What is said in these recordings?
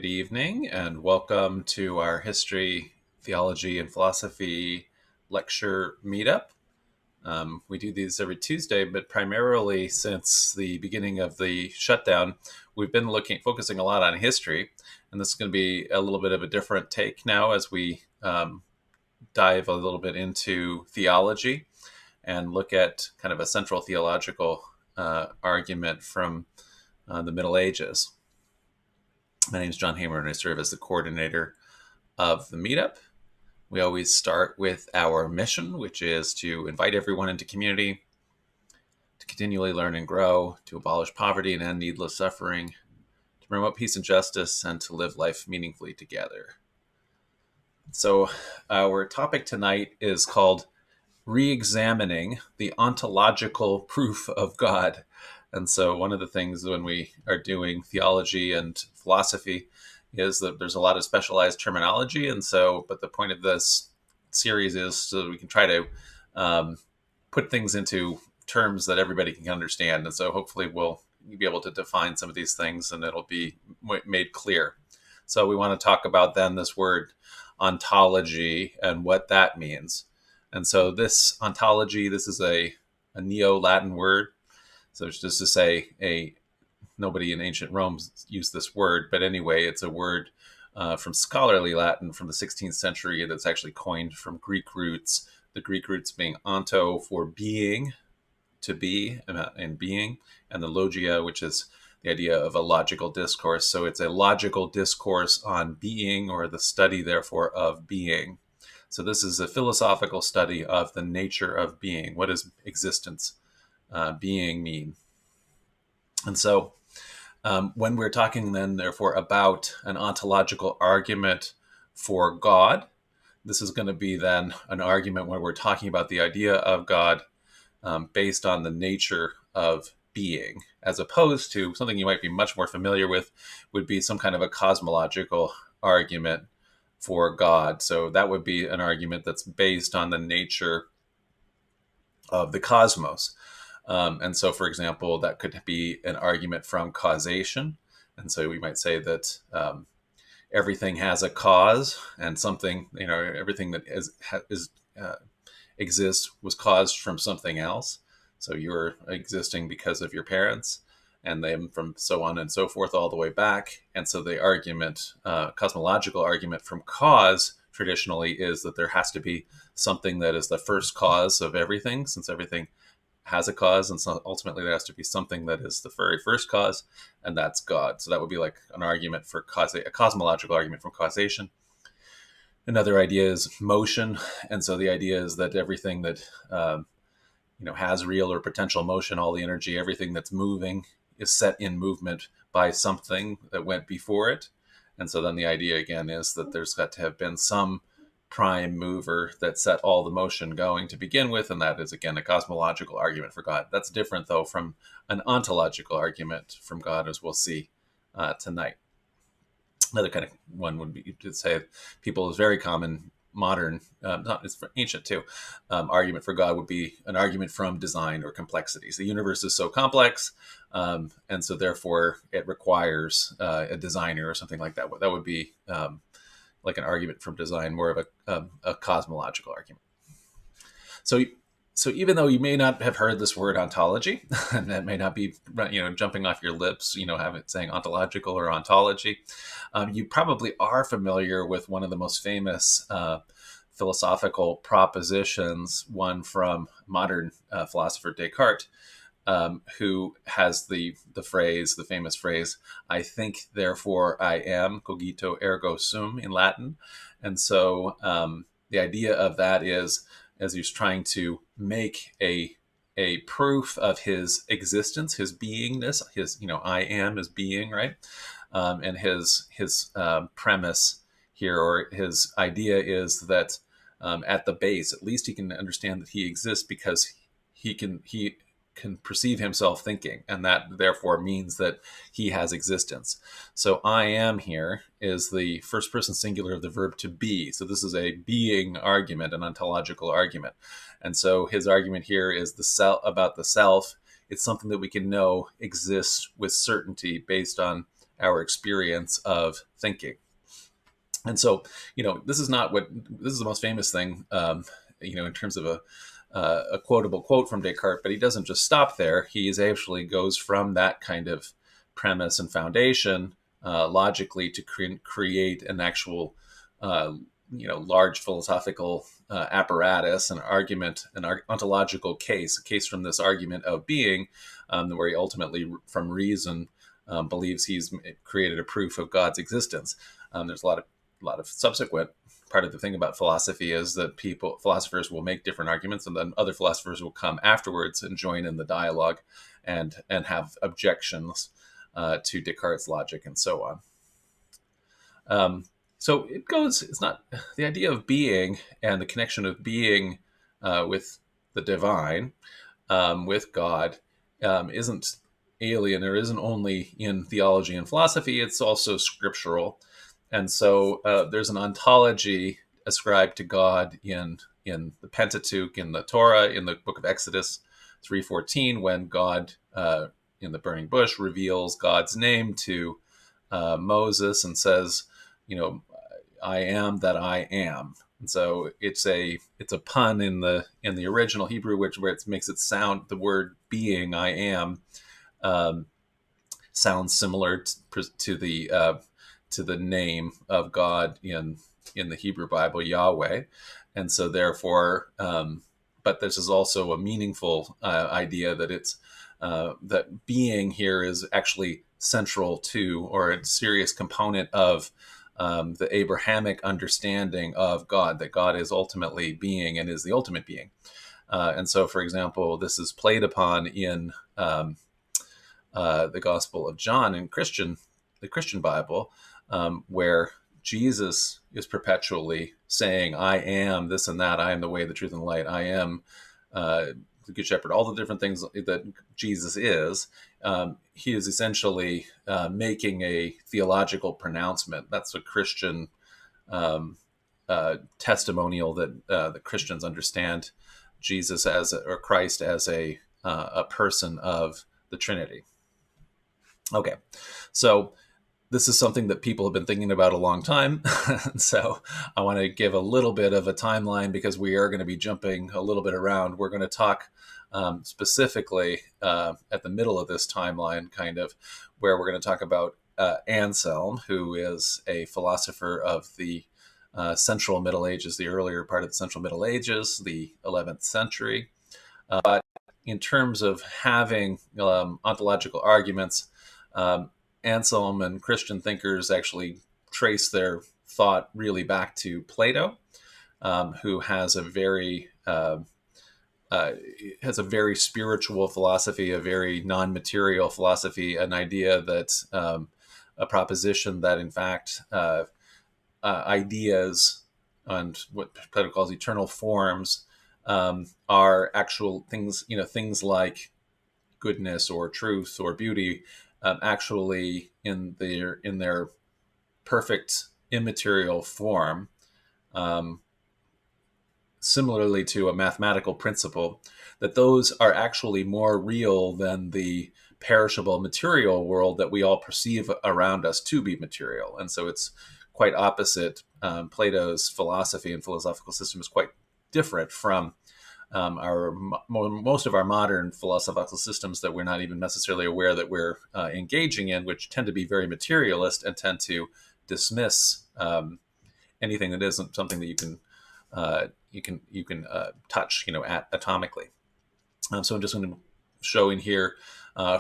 Good evening, and welcome to our history, theology, and philosophy lecture meetup. We do these every Tuesday, but primarily since the beginning of the shutdown, we've been focusing a lot on history, and this is going to be a little bit of a different take now as we dive a little bit into theology and look at kind of a central theological argument from the Middle Ages. My name is John Hamer, and I serve as the coordinator of the meetup. We always start with our mission, which is to invite everyone into community, to continually learn and grow, to abolish poverty and end needless suffering, to promote peace and justice, and to live life meaningfully together. So our topic tonight is called Re-examining the Ontological Proof of God. And so one of the things when we are doing theology and philosophy is that there's a lot of specialized terminology. And so, but the point of this series is so that we can try to put things into terms that everybody can understand. And so hopefully we'll be able to define some of these things and it'll be made clear. So we want to talk about then this word ontology and what that means. And so this ontology, this is a Neo-Latin word. So it's just to say nobody in ancient Rome used this word, but anyway, it's a word from scholarly Latin from the 16th century that's actually coined from Greek roots, the Greek roots being onto for being, to be, and being, and the logia, which is the idea of a logical discourse. So it's a logical discourse on being, or the study, therefore, of being. So this is a philosophical study of the nature of being. What does existence, being mean? And so when we're talking then, therefore, about an ontological argument for God, this is going to be then an argument where we're talking about the idea of God based on the nature of being, as opposed to something you might be much more familiar with would be some kind of a cosmological argument for God. So that would be an argument that's based on the nature of the cosmos. And so, for example, that could be an argument from causation. And so we might say that everything has a cause, and something, everything that exists was caused from something else. So you're existing because of your parents, and then from so on and so forth all the way back. And so the argument, cosmological argument from cause traditionally is that there has to be something that is the first cause of everything, since everything has a cause, and so ultimately there has to be something that is the very first cause, and that's God. So that would be like an argument for a cosmological argument from causation. Another idea is motion, and so the idea is that everything that has real or potential motion, all the energy, everything that's moving is set in movement by something that went before it. And so then the idea again is that there's got to have been some prime mover that set all the motion going to begin with, and that is again a cosmological argument for God. That's different though from an ontological argument from God, as we'll see tonight. Another kind of one would be to say people's very common modern, it's ancient too, argument for God would be an argument from design or complexities. The universe is so complex, and so therefore it requires a designer or something like that. That would be like an argument from design, more of a cosmological argument. So even though you may not have heard this word ontology, and that may not be jumping off your lips, have it saying ontological or ontology, you probably are familiar with one of the most famous philosophical propositions, one from modern philosopher Descartes, who has the famous phrase, "I think, therefore I am," cogito ergo sum in Latin. And so the idea of that is, as he's trying to make a proof of his existence, his beingness, his I am is being, right? And his premise here, or his idea, is that at the base, at least he can understand that he exists because he can perceive himself thinking, and that therefore means that he has existence. So I am here is the first person singular of the verb to be. So this is a being argument, an ontological argument. And so his argument here is about the self. It's something that we can know exists with certainty based on our experience of thinking. And so, this is not this is the most famous thing, in terms of a quotable quote from Descartes, but he doesn't just stop there. He actually goes from that kind of premise and foundation logically to create an actual, large philosophical apparatus, an argument, ontological case, a case from this argument of being, where he ultimately, from reason, believes he's created a proof of God's existence. There's a lot of subsequent. Part of the thing about philosophy is that philosophers will make different arguments, and then other philosophers will come afterwards and join in the dialogue and have objections to Descartes' logic and so on. So it's not the idea of being and the connection of being with the divine, with God, isn't alien, or isn't only in theology and philosophy, it's also scriptural. And so there's an ontology ascribed to God in the Pentateuch, in the Torah, in the book of Exodus 3:14, when God, in the burning bush, reveals God's name to Moses and says, I am that I am. And so it's a pun in the original Hebrew, where it makes it sound, the word being, I am, sounds similar to the name of God in the Hebrew Bible, Yahweh. And so therefore, but this is also a meaningful idea that it's that being here is actually central to, or a serious component of, the Abrahamic understanding of God, that God is ultimately being and is the ultimate being. And so, for example, this is played upon in the Gospel of John in the Christian Bible, where Jesus is perpetually saying, I am this and that, I am the way, the truth, and the light, I am the good shepherd, all the different things that Jesus is. He is essentially making a theological pronouncement. That's a Christian testimonial, that the Christians understand Jesus or Christ as a person of the Trinity. Okay, so this is something that people have been thinking about a long time. So I want to give a little bit of a timeline, because we are going to be jumping a little bit around. We're going to talk specifically at the middle of this timeline, kind of, where we're going to talk about Anselm, who is a philosopher of the Central Middle Ages, the earlier part of the Central Middle Ages, the 11th century. But in terms of having ontological arguments, Anselm and Christian thinkers actually trace their thought really back to Plato, who has a very spiritual philosophy, a very non-material philosophy, an idea that a proposition that, in fact, ideas and what Plato calls eternal forms are actual things, things like goodness or truth or beauty, actually in their perfect immaterial form, similarly to a mathematical principle, that those are actually more real than the perishable material world that we all perceive around us to be material. And so it's quite opposite. Plato's philosophy and philosophical system is quite different from most of our modern philosophical systems that we're not even necessarily aware that we're engaging in, which tend to be very materialist and tend to dismiss anything that isn't something that you can touch, atomically. So I'm just going to show in here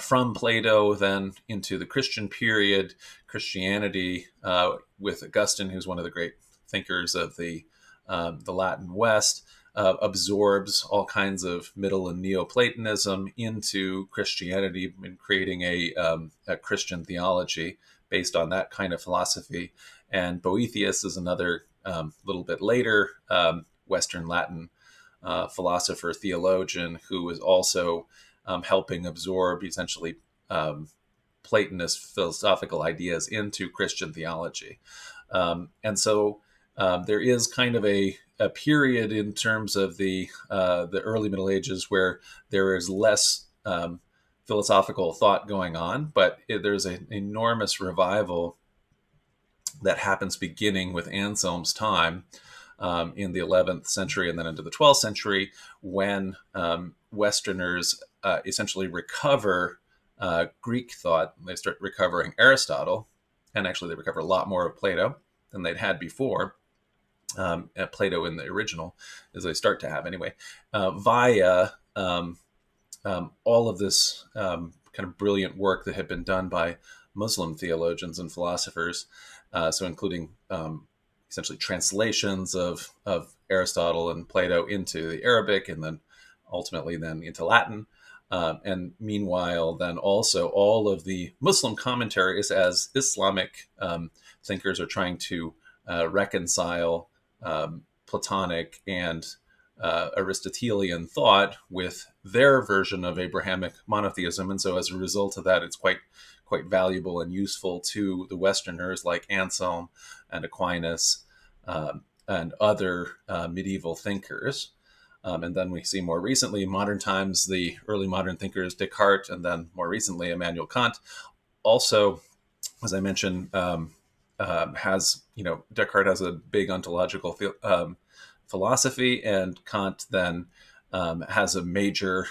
from Plato, then into the Christian period, Christianity with Augustine, who's one of the great thinkers of the Latin West. Absorbs all kinds of Middle and Neoplatonism into Christianity and creating a Christian theology based on that kind of philosophy. And Boethius is another little bit later Western Latin philosopher, theologian, who was also helping absorb essentially Platonist philosophical ideas into Christian theology. And so there is kind of a period in terms of the early Middle Ages where there is less philosophical thought going on, but there's an enormous revival that happens beginning with Anselm's time in the 11th century and then into the 12th century, when Westerners essentially recover Greek thought. They start recovering Aristotle, and actually they recover a lot more of Plato than they'd had before. Plato in the original, as they start to have anyway, via all of this kind of brilliant work that had been done by Muslim theologians and philosophers, so including essentially translations of Aristotle and Plato into the Arabic, and then ultimately then into Latin. And meanwhile, then also all of the Muslim commentaries, as Islamic thinkers are trying to reconcile Platonic and Aristotelian thought with their version of Abrahamic monotheism. And so as a result of that, it's quite valuable and useful to the Westerners like Anselm and Aquinas and other medieval thinkers. And then we see more recently, in modern times, the early modern thinkers, Descartes, and then more recently, Immanuel Kant. Also, as I mentioned, Descartes has a big ontological philosophy, and Kant then has a major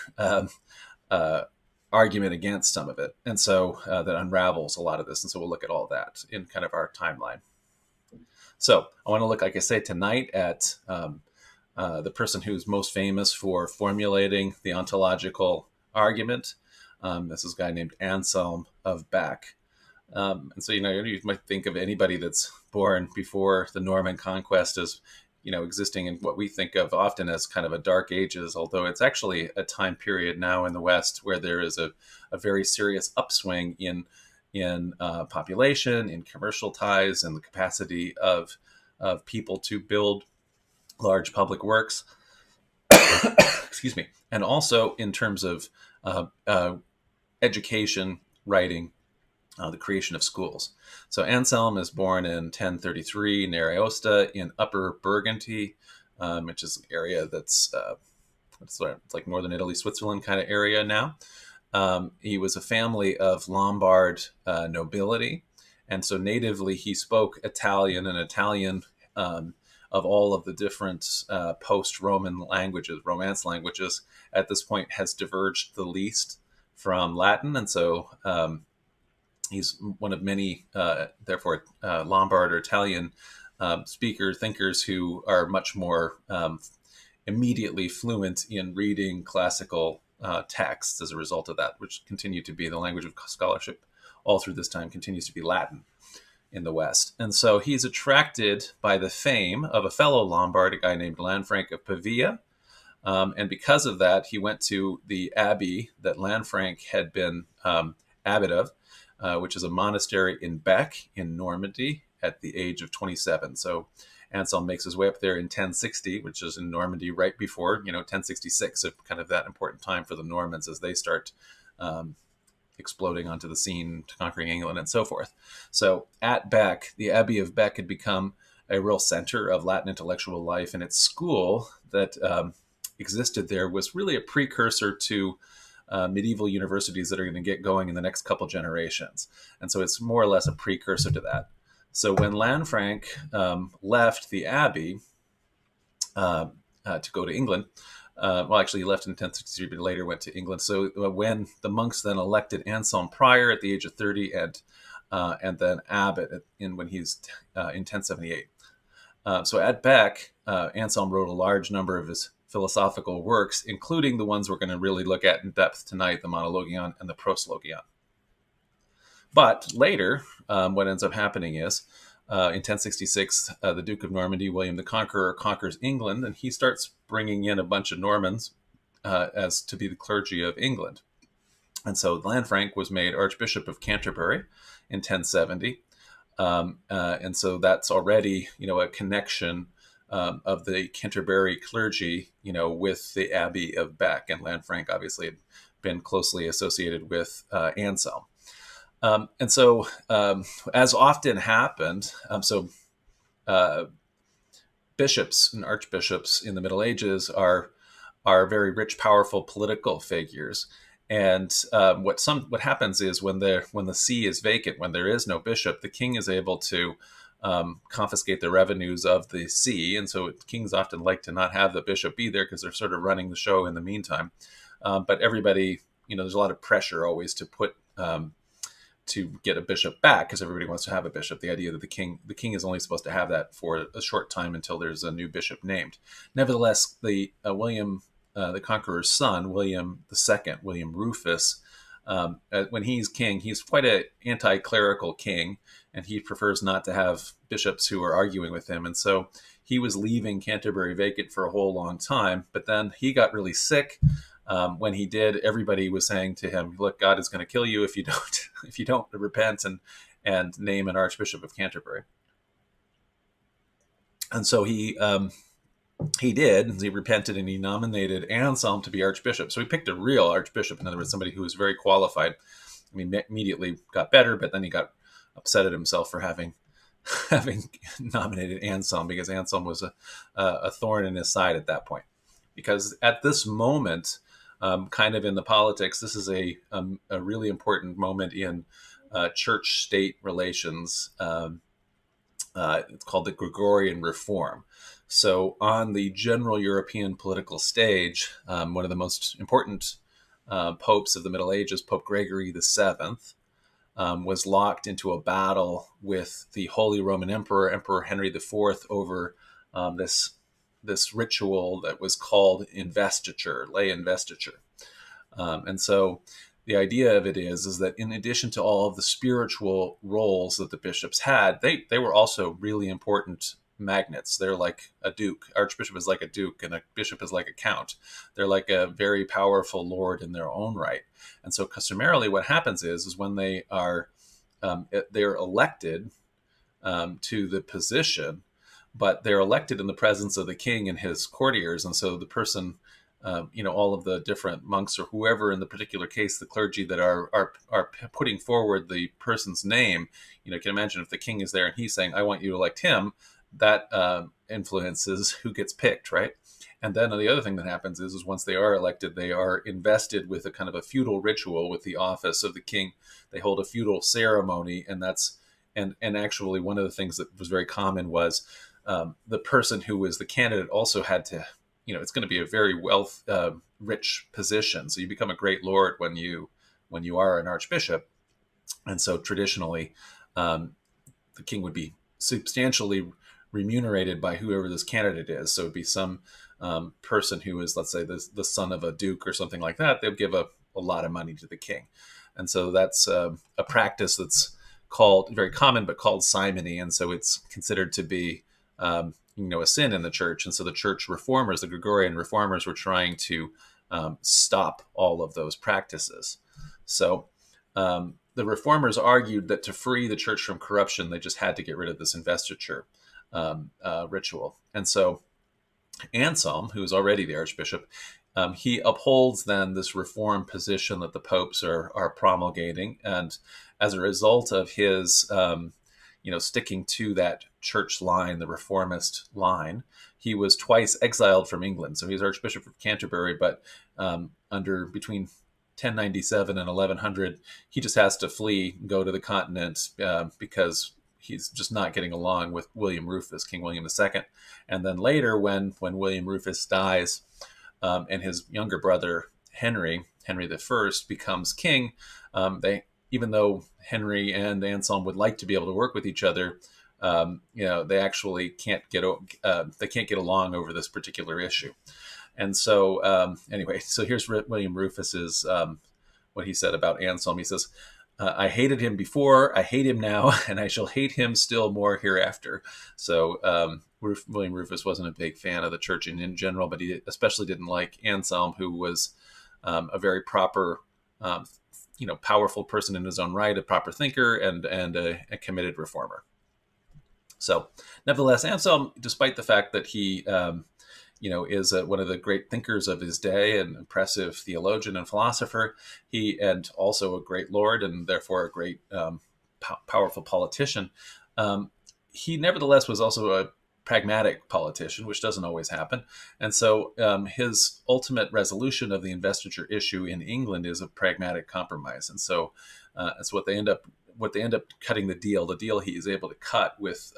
argument against some of it. And so that unravels a lot of this. And so we'll look at all that in kind of our timeline. So I want to look, like I say, tonight at the person who's most famous for formulating the ontological argument. This is a guy named Anselm of Bec. And so, you might think of anybody that's born before the Norman conquest as, existing in what we think of often as kind of a dark ages, although it's actually a time period now in the West where there is a very serious upswing in population, in commercial ties, and the capacity of people to build large public works. Excuse me. And also in terms of education, writing, the creation of schools. So Anselm is born in 1033 near Aosta in Upper Burgundy, which is an area that's it's like northern Italy, Switzerland kind of area now. He was a family of Lombard nobility, and so natively he spoke Italian, and Italian of all of the different post-Roman languages, Romance languages, at this point has diverged the least from Latin, and so he's one of many, therefore, Lombard or Italian thinkers who are much more immediately fluent in reading classical texts as a result of that, which continue to be the language of scholarship all through this time, continues to be Latin in the West. And so he's attracted by the fame of a fellow Lombard, a guy named Lanfranc of Pavia. And because of that, he went to the abbey that Lanfranc had been abbot of, which is a monastery in Bec in Normandy at the age of 27. So Anselm makes his way up there in 1060, which is in Normandy right before, 1066, so kind of that important time for the Normans as they start exploding onto the scene, conquering England and so forth. So at Bec, the Abbey of Bec had become a real center of Latin intellectual life, and its school that existed there was really a precursor to medieval universities that are going to get going in the next couple generations. And so it's more or less a precursor to that. So when Lanfranc left the abbey to go to England, actually he left in 1063, but later went to England. So when the monks then elected Anselm prior at the age of 30 and then abbot when he's in 1078. So at Bec, Anselm wrote a large number of his philosophical works, including the ones we're going to really look at in depth tonight, the Monologion and the Proslogion. But later, what ends up happening is, in 1066, the Duke of Normandy, William the Conqueror, conquers England, and he starts bringing in a bunch of Normans as to be the clergy of England. And so Lanfranc was made Archbishop of Canterbury in 1070. And so that's already, a connection of the Canterbury clergy, with the Abbey of Bec. And Lanfranc obviously had been closely associated with Anselm. And so, as often happened, bishops and archbishops in the Middle Ages are very rich, powerful political figures. And what happens is when the see is vacant, when there is no bishop, the king is able to confiscate the revenues of the see, and so kings often like to not have the bishop be there because they're sort of running the show in the meantime. But everybody, there's a lot of pressure always to get a bishop back because everybody wants to have a bishop. The idea that the king is only supposed to have that for a short time until there's a new bishop named. Nevertheless, William the Conqueror's son, William II, William Rufus, when he's king, he's quite an anti-clerical king, and he prefers not to have bishops who are arguing with him. And so he was leaving Canterbury vacant for a whole long time, but then he got really sick. When he did, everybody was saying to him, "Look, God is going to kill you if you don't if you don't repent and name an Archbishop of Canterbury." And so he did. He repented and he nominated Anselm to be Archbishop. So he picked a real Archbishop, in other words, somebody who was very qualified. I mean, immediately got better, but then he got upset at himself for having nominated Anselm, because Anselm was a thorn in his side at that point. Because at this moment, kind of in the politics, this is a really important moment in church-state relations. It's called the Gregorian Reform. So on the general European political stage, one of the most important popes of the Middle Ages, Pope Gregory VII, was locked into a battle with the Holy Roman Emperor, Emperor Henry IV, over this ritual that was called investiture, lay investiture. And so the idea of it is that in addition to all of the spiritual roles that the bishops had, they were also really important magnets. They're like a duke. Archbishop is like a duke, and a bishop is like a count. They're like a very powerful lord in their own right. And so customarily what happens is when they are they're elected to the position, but they're elected in the presence of the king and his courtiers. And so the person, all of the different monks or whoever in the particular case, the clergy that are putting forward the person's name, you can imagine if the king is there and he's saying, "I want you to elect him," that influences who gets picked, right? And then the other thing that happens is once they are elected, they are invested with a kind of a feudal ritual with the office of the king. They hold a feudal ceremony, and actually one of the things that was very common was the person who was the candidate also had to, it's going to be a very rich position. So you become a great lord when you are an archbishop. And so traditionally, the king would be substantially remunerated by whoever this candidate is. So it'd be some person who is, let's say, the son of a duke or something like that. They'll give a lot of money to the king. And so that's a practice that's called, very common, but called simony. And so it's considered to be a sin in the church. And so the church reformers, the Gregorian reformers, were trying to stop all of those practices. So the reformers argued that to free the church from corruption, they just had to get rid of this investiture ritual. And so Anselm, who is already the archbishop, he upholds then this reform position that the popes are promulgating. And as a result of his sticking to that church line, the reformist line, he was twice exiled from England. So he's Archbishop of Canterbury, but between 1097 and 1100, he just has to flee, go to the continent because he's just not getting along with William Rufus, King William II. And then later, when William Rufus dies and his younger brother Henry I becomes king, even though Henry and Anselm would like to be able to work with each other, they actually can't get along over this particular issue. And so anyway, so here's William Rufus's what he said about Anselm. He says, "I hated him before, I hate him now, and I shall hate him still more hereafter." So William Rufus wasn't a big fan of the church in general, but he especially didn't like Anselm, who was a very proper, powerful person in his own right, a proper thinker, and a committed reformer. So nevertheless, Anselm, despite the fact that he is one of the great thinkers of his day, an impressive theologian and philosopher, and also a great lord, and therefore a great powerful politician. He nevertheless was also a pragmatic politician, which doesn't always happen. And so his ultimate resolution of the investiture issue in England is a pragmatic compromise. And so that's what they end up cutting the deal he is able to cut with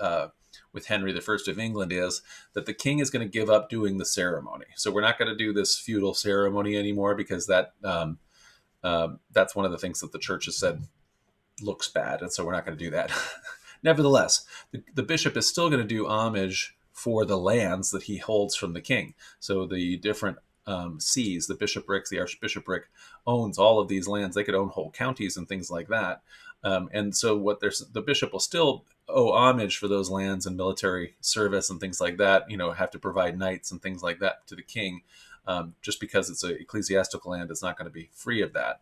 Henry I of England, is that the king is going to give up doing the ceremony. So we're not going to do this feudal ceremony anymore, because that's one of the things that the church has said looks bad, and so we're not going to do that. Nevertheless, the bishop is still going to do homage for the lands that he holds from the king. So the different sees, the bishoprics, the archbishopric owns all of these lands. They could own whole counties and things like that. And so the bishop will still owe homage for those lands and military service and things like that, have to provide knights and things like that to the king. Just because it's an ecclesiastical land, it's not going to be free of that.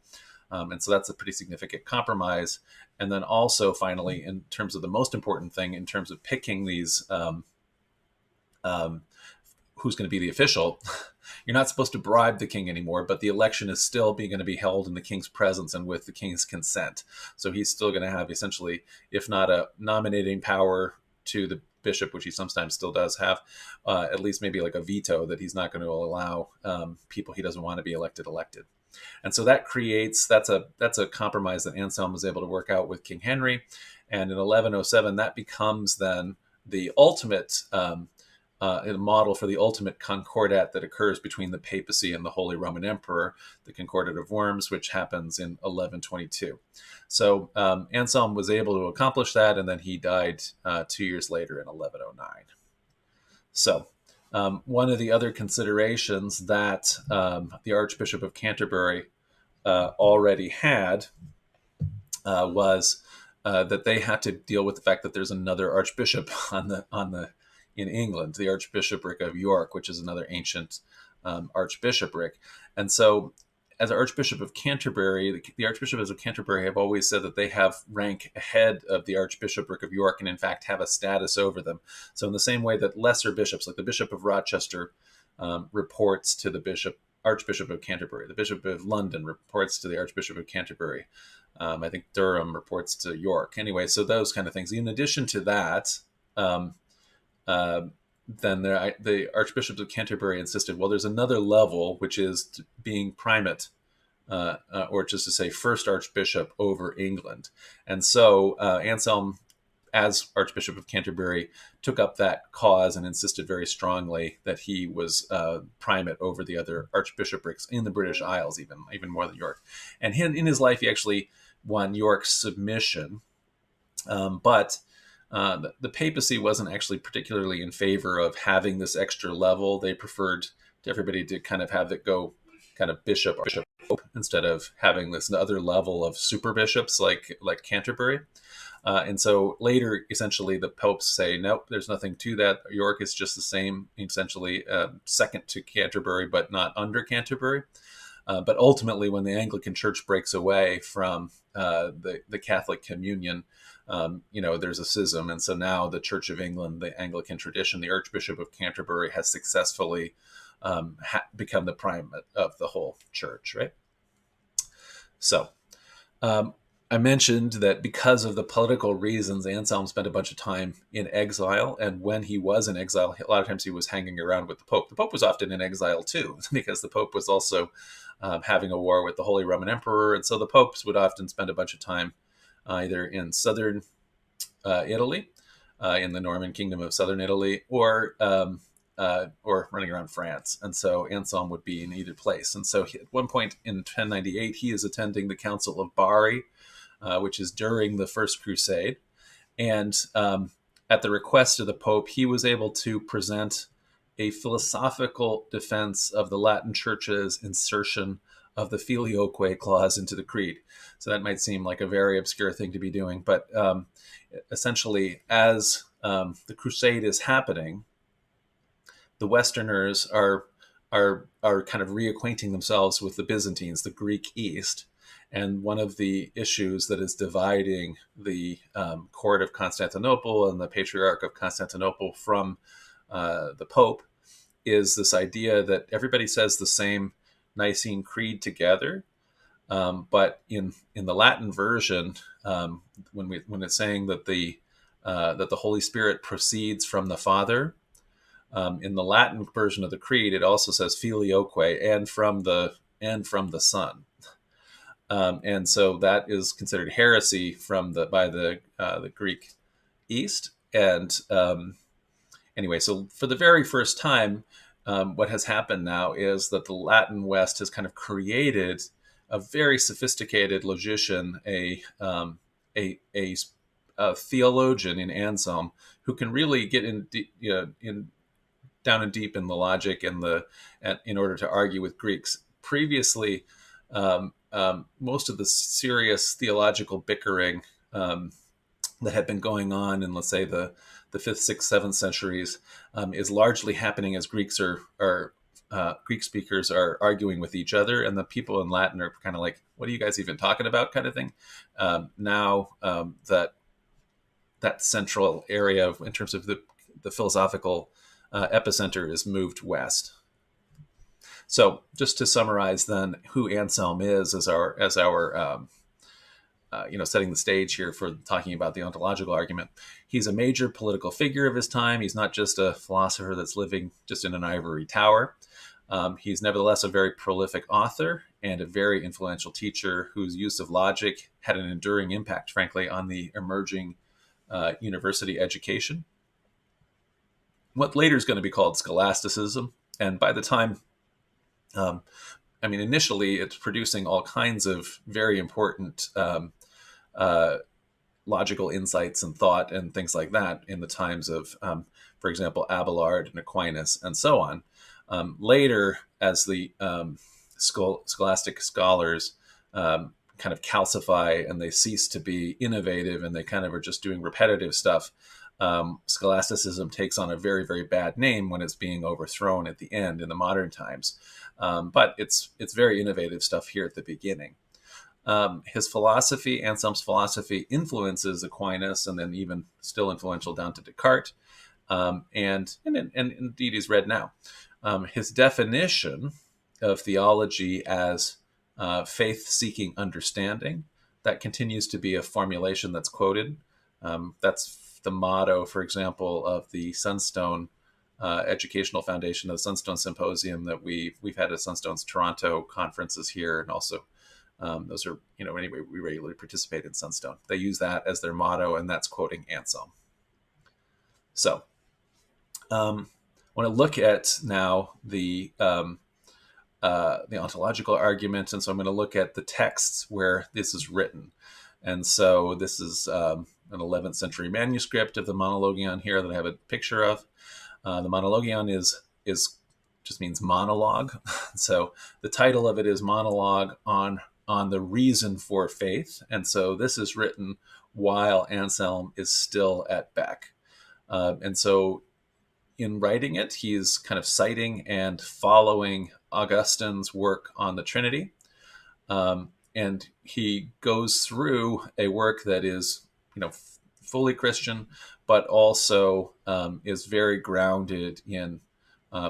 And so that's a pretty significant compromise. And then also, finally, in terms of the most important thing, in terms of picking these, who's going to be the official, you're not supposed to bribe the king anymore, but the election is still going to be held in the king's presence and with the king's consent. So he's still going to have, essentially, if not a nominating power to the bishop, which he sometimes still does have, at least maybe like a veto that he's not going to allow people he doesn't want to be elected. And so that's a compromise that Anselm was able to work out with King Henry. And in 1107, that becomes then the ultimate model for the ultimate concordat that occurs between the papacy and the Holy Roman Emperor, the Concordat of Worms, which happens in 1122. So Anselm was able to accomplish that, and then he died 2 years later in 1109. So one of the other considerations that the Archbishop of Canterbury already had was that they had to deal with the fact that there's another archbishop in England, the Archbishopric of York, which is another ancient archbishopric. And so, as Archbishop of Canterbury, the Archbishops of Canterbury have always said that they have rank ahead of the Archbishopric of York, and in fact have a status over them. So in the same way that lesser bishops, like the Bishop of Rochester, reports to the Archbishop of Canterbury, the Bishop of London reports to the Archbishop of Canterbury, I think Durham reports to York. Anyway, so those kind of things. In addition to that, then the Archbishops of Canterbury insisted, well, there's another level, which is being primate, or just to say first Archbishop over England. And so Anselm, as Archbishop of Canterbury, took up that cause and insisted very strongly that he was primate over the other archbishoprics in the British Isles, even more than York. And in his life, he actually won York's submission, but the papacy wasn't actually particularly in favor of having this extra level. They preferred everybody to kind of have it go kind of bishop instead of having this other level of super bishops like Canterbury. And so later, essentially, the popes say, nope, there's nothing to that. York is just the same, essentially, second to Canterbury, but not under Canterbury. But ultimately, when the Anglican Church breaks away from the Catholic communion, there's a schism. And so now the Church of England, the Anglican tradition, the Archbishop of Canterbury has successfully become the primate of the whole church, right? So I mentioned that because of the political reasons, Anselm spent a bunch of time in exile. And when he was in exile, a lot of times he was hanging around with the Pope. The Pope was often in exile too, because the Pope was also having a war with the Holy Roman Emperor. And so the popes would often spend a bunch of time either in southern Italy, in the Norman kingdom of southern Italy, or running around France. And so Anselm would be in either place. And so at one point in 1098, he is attending the Council of Bari, which is during the First Crusade. And at the request of the Pope, he was able to present a philosophical defense of the Latin Church's insertion of the filioque clause into the creed. So that might seem like a very obscure thing to be doing, but essentially, as the crusade is happening, the Westerners are kind of reacquainting themselves with the Byzantines, the Greek East. And one of the issues that is dividing the court of Constantinople and the Patriarch of Constantinople from the Pope is this idea that everybody says the same Nicene Creed together, but in the Latin version, when it's saying that the Holy Spirit proceeds from the Father, In the Latin version of the creed, it also says filioque, and from the Son. And so that is considered heresy by the Greek East. And anyway, so for the very first time, what has happened now is that the Latin West has kind of created a very sophisticated logician, a, a, a theologian in Anselm, who can really get down and deep in the logic in order to argue with Greeks. Previously, most of the serious theological bickering that had been going on in, let's say, the 5th, 6th, 7th centuries is largely happening as Greek speakers are arguing with each other, and the people in Latin are kind of like, "What are you guys even talking about?" kind of thing. Now that central area, in terms of the philosophical epicenter, is moved west. So, just to summarize, then, who Anselm is as our setting the stage here for talking about the ontological argument. He's a major political figure of his time. He's not just a philosopher that's living just in an ivory tower. He's nevertheless a very prolific author and a very influential teacher whose use of logic had an enduring impact, frankly, on the emerging university education. What later is going to be called scholasticism. And by the time, initially it's producing all kinds of very important logical insights and thought and things like that in the times of, for example, Abelard and Aquinas and so on. Later, as the scholastic scholars kind of calcify and they cease to be innovative and they kind of are just doing repetitive stuff, scholasticism takes on a very, very bad name when it's being overthrown at the end in the modern times. But it's very innovative stuff here at the beginning. His philosophy, Anselm's philosophy, influences Aquinas, and then even still influential down to Descartes, and indeed he's read now. His definition of theology as faith-seeking understanding, that continues to be a formulation that's quoted. That's the motto, for example, of the Sunstone Educational Foundation, of the Sunstone Symposium that we've had at Sunstone's Toronto conferences here, and also those are, anyway, we regularly participate in Sunstone. They use that as their motto, and that's quoting Anselm. So, I want to look at now the ontological argument, and so I'm going to look at the texts where this is written. And so this is an 11th century manuscript of the Monologion here that I have a picture of. The Monologion is just means monologue. So the title of it is Monologue on the Reason for Faith. And so this is written while Anselm is still at Bec. And so in writing it, he's kind of citing and following Augustine's work on the Trinity. And he goes through a work that is, fully Christian, but also is very grounded in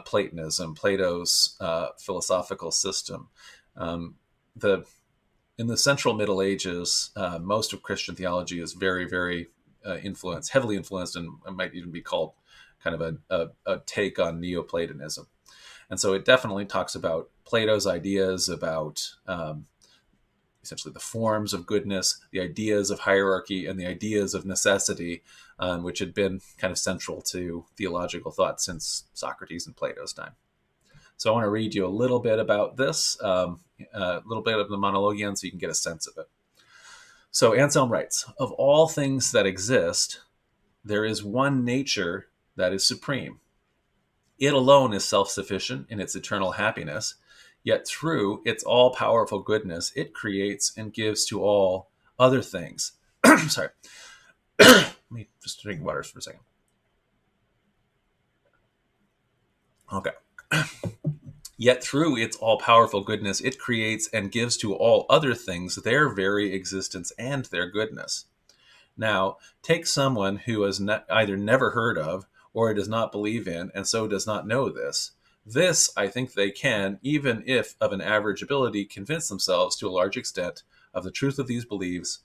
Platonism, Plato's philosophical system. In the Central Middle Ages, most of Christian theology is very, very heavily influenced, and might even be called kind of a take on Neoplatonism. And so it definitely talks about Plato's ideas about essentially the forms of goodness, the ideas of hierarchy, and the ideas of necessity, which had been kind of central to theological thought since Socrates and Plato's time. So I want to read you a little bit about this, a little bit of the Monologion, so you can get a sense of it. So Anselm writes, "Of all things that exist, there is one nature that is supreme. It alone is self-sufficient in its eternal happiness, yet through its all-powerful goodness, it creates and gives to all other things." Sorry. Let me just drink water for a second. Okay. "Yet through its all-powerful goodness, it creates and gives to all other things their very existence and their goodness. Now, take someone who has either never heard of or does not believe in, and so does not know this. This, I think they can, even if of an average ability, convince themselves to a large extent of the truth of these beliefs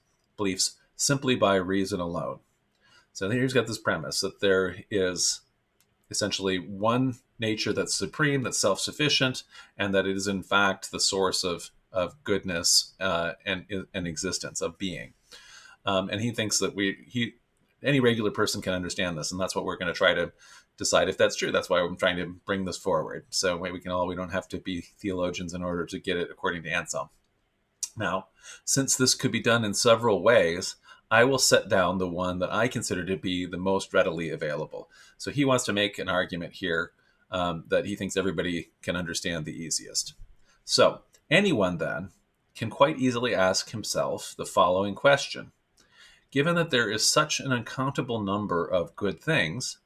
simply by reason alone." So here's got this premise that there is essentially one nature that's supreme, that's self-sufficient, and that it is in fact the source of goodness and existence of being. And he thinks that any regular person can understand this, and that's what we're going to try to decide if that's true. That's why I'm trying to bring this forward. So we don't have to be theologians in order to get it according to Anselm. Now, since this could be done in several ways, I will set down the one that I consider to be the most readily available. So he wants to make an argument here that he thinks everybody can understand the easiest. So anyone then can quite easily ask himself the following question. Given that there is such an uncountable number of good things,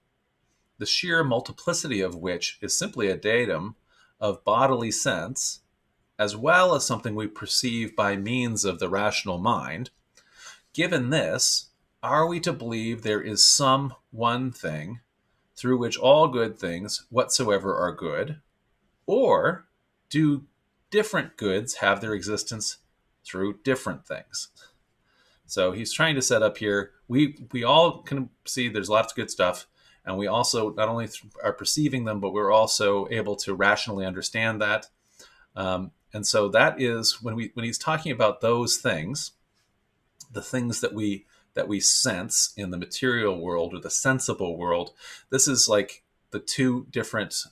the sheer multiplicity of which is simply a datum of bodily sense, as well as something we perceive by means of the rational mind, given this, are we to believe there is some one thing through which all good things whatsoever are good, or do different goods have their existence through different things? So he's trying to set up here, we all can see there's lots of good stuff, and we also not only are perceiving them, but we're also able to rationally understand that. And so that is when he's talking about those things, the things that we sense in the material world or the sensible world. This is like the two different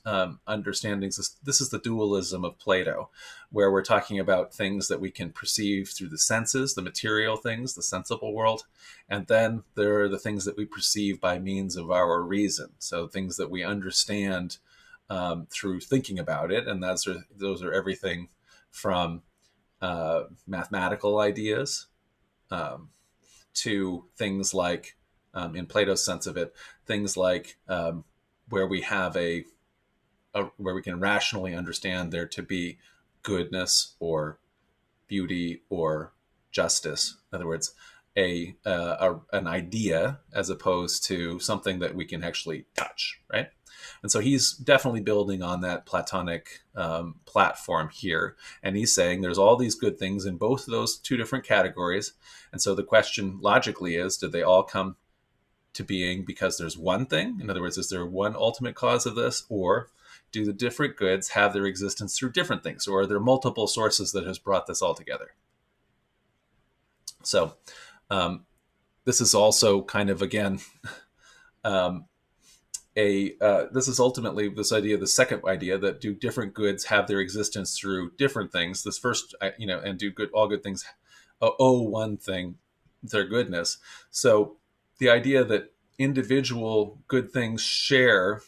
understandings. This is the dualism of Plato, where we're talking about things that we can perceive through the senses, the material things, the sensible world. And then there are the things that we perceive by means of our reason. So things that we understand through thinking about it. And those are everything from mathematical ideas to things like, in Plato's sense of it, things like where we have where we can rationally understand there to be goodness or beauty or justice. In other words, an idea as opposed to something that we can actually touch, right? And so he's definitely building on that Platonic platform here. And he's saying there's all these good things in both of those two different categories. And so the question logically is, did they all come to being because there's one thing? In other words, is there one ultimate cause of this? Or do the different goods have their existence through different things? Or are there multiple sources that has brought this all together? So this is also kind of, again, this is ultimately this idea, the second idea, that do different goods have their existence through different things. This first, and do all good things owe one thing their goodness. So the idea that individual good things share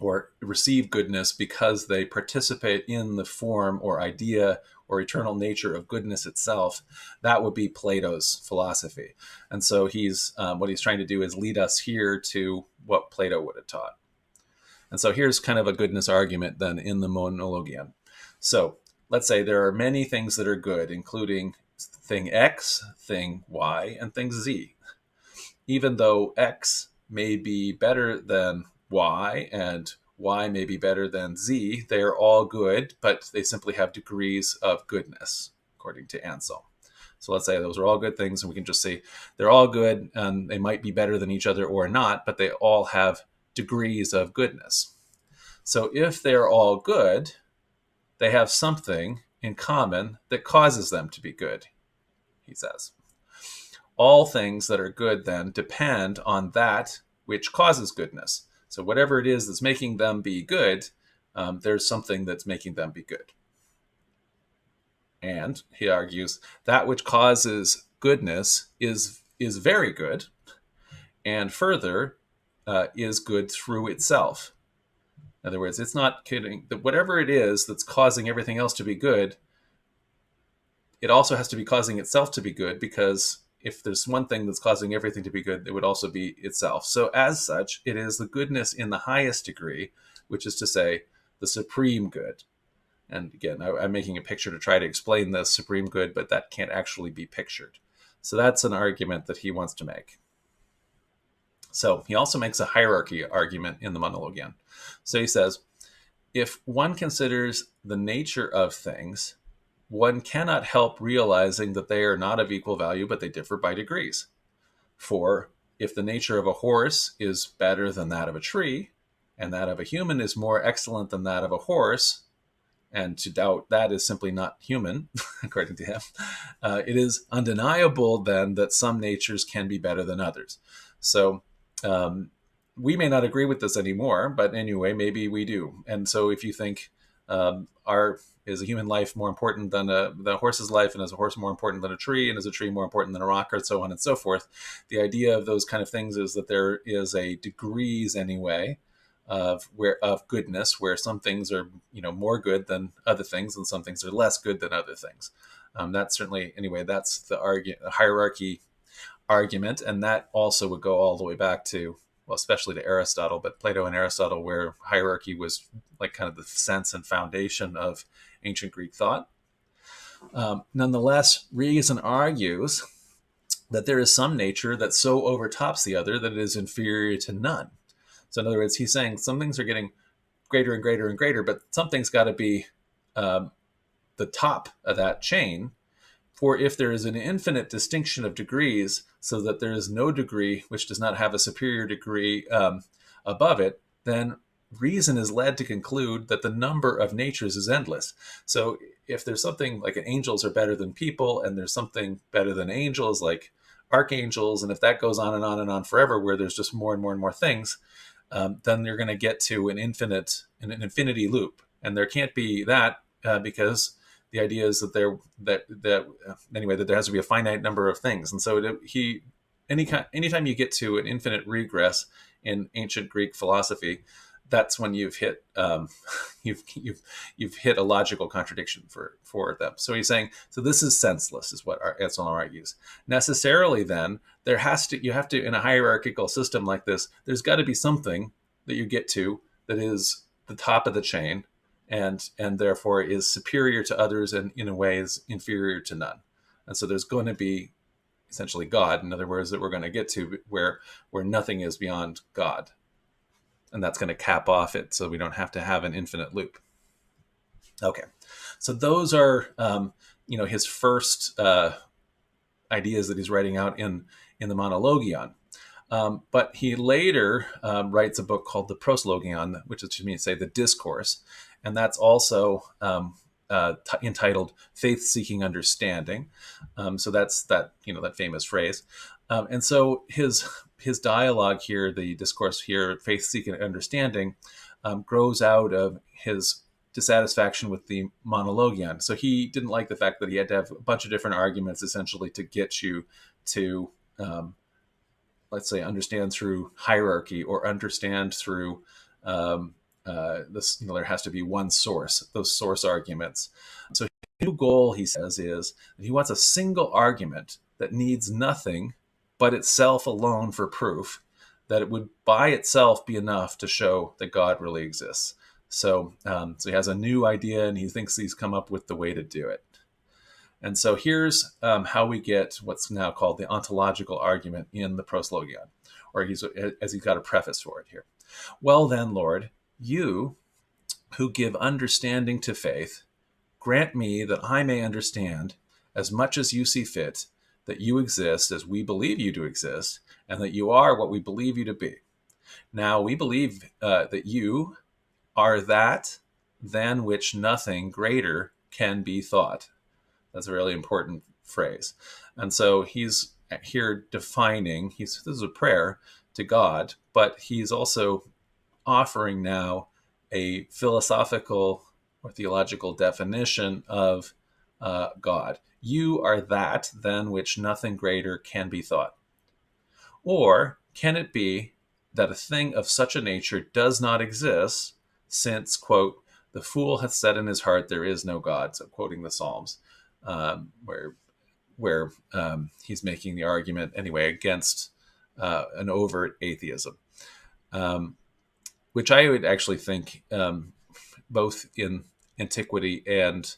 or receive goodness because they participate in the form or idea or eternal nature of goodness itself, that would be Plato's philosophy. And so what he's trying to do is lead us here to what Plato would have taught. And so here's kind of a goodness argument then in the Monologion. So let's say there are many things that are good, including thing X, thing Y, and thing Z. Even though X may be better than Y and Y may be better than Z, they are all good, but they simply have degrees of goodness, according to Anselm. So let's say those are all good things, and we can just say they're all good, and they might be better than each other or not, but they all have degrees of goodness. So if they're all good, they have something in common that causes them to be good, he says. All things that are good then depend on that which causes goodness. So whatever it is that's making them be good, there's something that's making them be good. And he argues that which causes goodness is very good, and further is good through itself. In other words, it's not kidding that whatever it is that's causing everything else to be good, it also has to be causing itself to be good, because if there's one thing that's causing everything to be good, it would also be itself. So as such, it is the goodness in the highest degree, which is to say the supreme good. And again, I'm making a picture to try to explain the supreme good, but that can't actually be pictured. So that's an argument that he wants to make. So he also makes a hierarchy argument in the Monologion. So he says, if one considers the nature of things, one cannot help realizing that they are not of equal value, but they differ by degrees. For if the nature of a horse is better than that of a tree, and that of a human is more excellent than that of a horse, and to doubt that is simply not human, according to him, it is undeniable then that some natures can be better than others. So we may not agree with this anymore, but anyway, maybe we do. And so if you think is a human life more important than the horse's life, and is a horse more important than a tree, and is a tree more important than a rock, or so on and so forth, the idea of those kind of things is that there is a degrees anyway of goodness, where some things are more good than other things, and some things are less good than other things. That's certainly anyway. That's the hierarchy argument, and that also would go all the way back to, well, especially to Aristotle, but Plato and Aristotle, where hierarchy was like kind of the sense and foundation of ancient Greek thought. Nonetheless, reason argues that there is some nature that so overtops the other that it is inferior to none. So in other words, he's saying some things are getting greater and greater and greater, but something's got to be the top of that chain. For if there is an infinite distinction of degrees, so that there is no degree which does not have a superior degree above it, then reason is led to conclude that the number of natures is endless. So if there's something like angels are better than people, and there's something better than angels like archangels, and if that goes on and on and on forever, where there's just more and more and more things, then you're going to get to an infinity loop, and there can't be that because the idea is that that there has to be a finite number of things, and so anytime you get to an infinite regress in ancient Greek philosophy, that's when you've hit you've hit a logical contradiction for them. So he's saying, so this is senseless, is what Anselm argues. Necessarily, then you have to in a hierarchical system like this, there's got to be something that you get to that is the top of the chain, and therefore is superior to others, and in a way is inferior to none. And so there's going to be essentially God, in other words, that we're going to get to where nothing is beyond God. And that's going to cap off it, so we don't have to have an infinite loop. Okay, so those are his first ideas that he's writing out in the Monologion. But he later writes a book called the Proslogion, which is to me say the discourse, and that's also entitled "Faith-Seeking Understanding." So that's that famous phrase, and so his dialogue here, the discourse here, faith-seeking understanding, grows out of his dissatisfaction with the Monologion. So he didn't like the fact that he had to have a bunch of different arguments essentially to get you to, let's say, understand through hierarchy, or understand through this. There has to be one source, those source arguments. So his new goal, he says, is that he wants a single argument that needs nothing but itself alone for proof, that it would by itself be enough to show that God really exists. So he has a new idea, and he thinks he's come up with the way to do it. And so here's how we get what's now called the ontological argument in the Proslogion, or he's got a preface for it here. Well then, Lord, you who give understanding to faith, grant me that I may understand as much as you see fit, that you exist as we believe you to exist, and that you are what we believe you to be. Now we believe that you are that than which nothing greater can be thought. That's a really important phrase. And so he's here defining, this is a prayer to God, but he's also offering now a philosophical or theological definition of God. You are that than which nothing greater can be thought. Or can it be that a thing of such a nature does not exist, since, quote, the fool hath said in his heart there is no God, so quoting the Psalms, where he's making the argument anyway against an overt atheism, which I would actually think both in antiquity and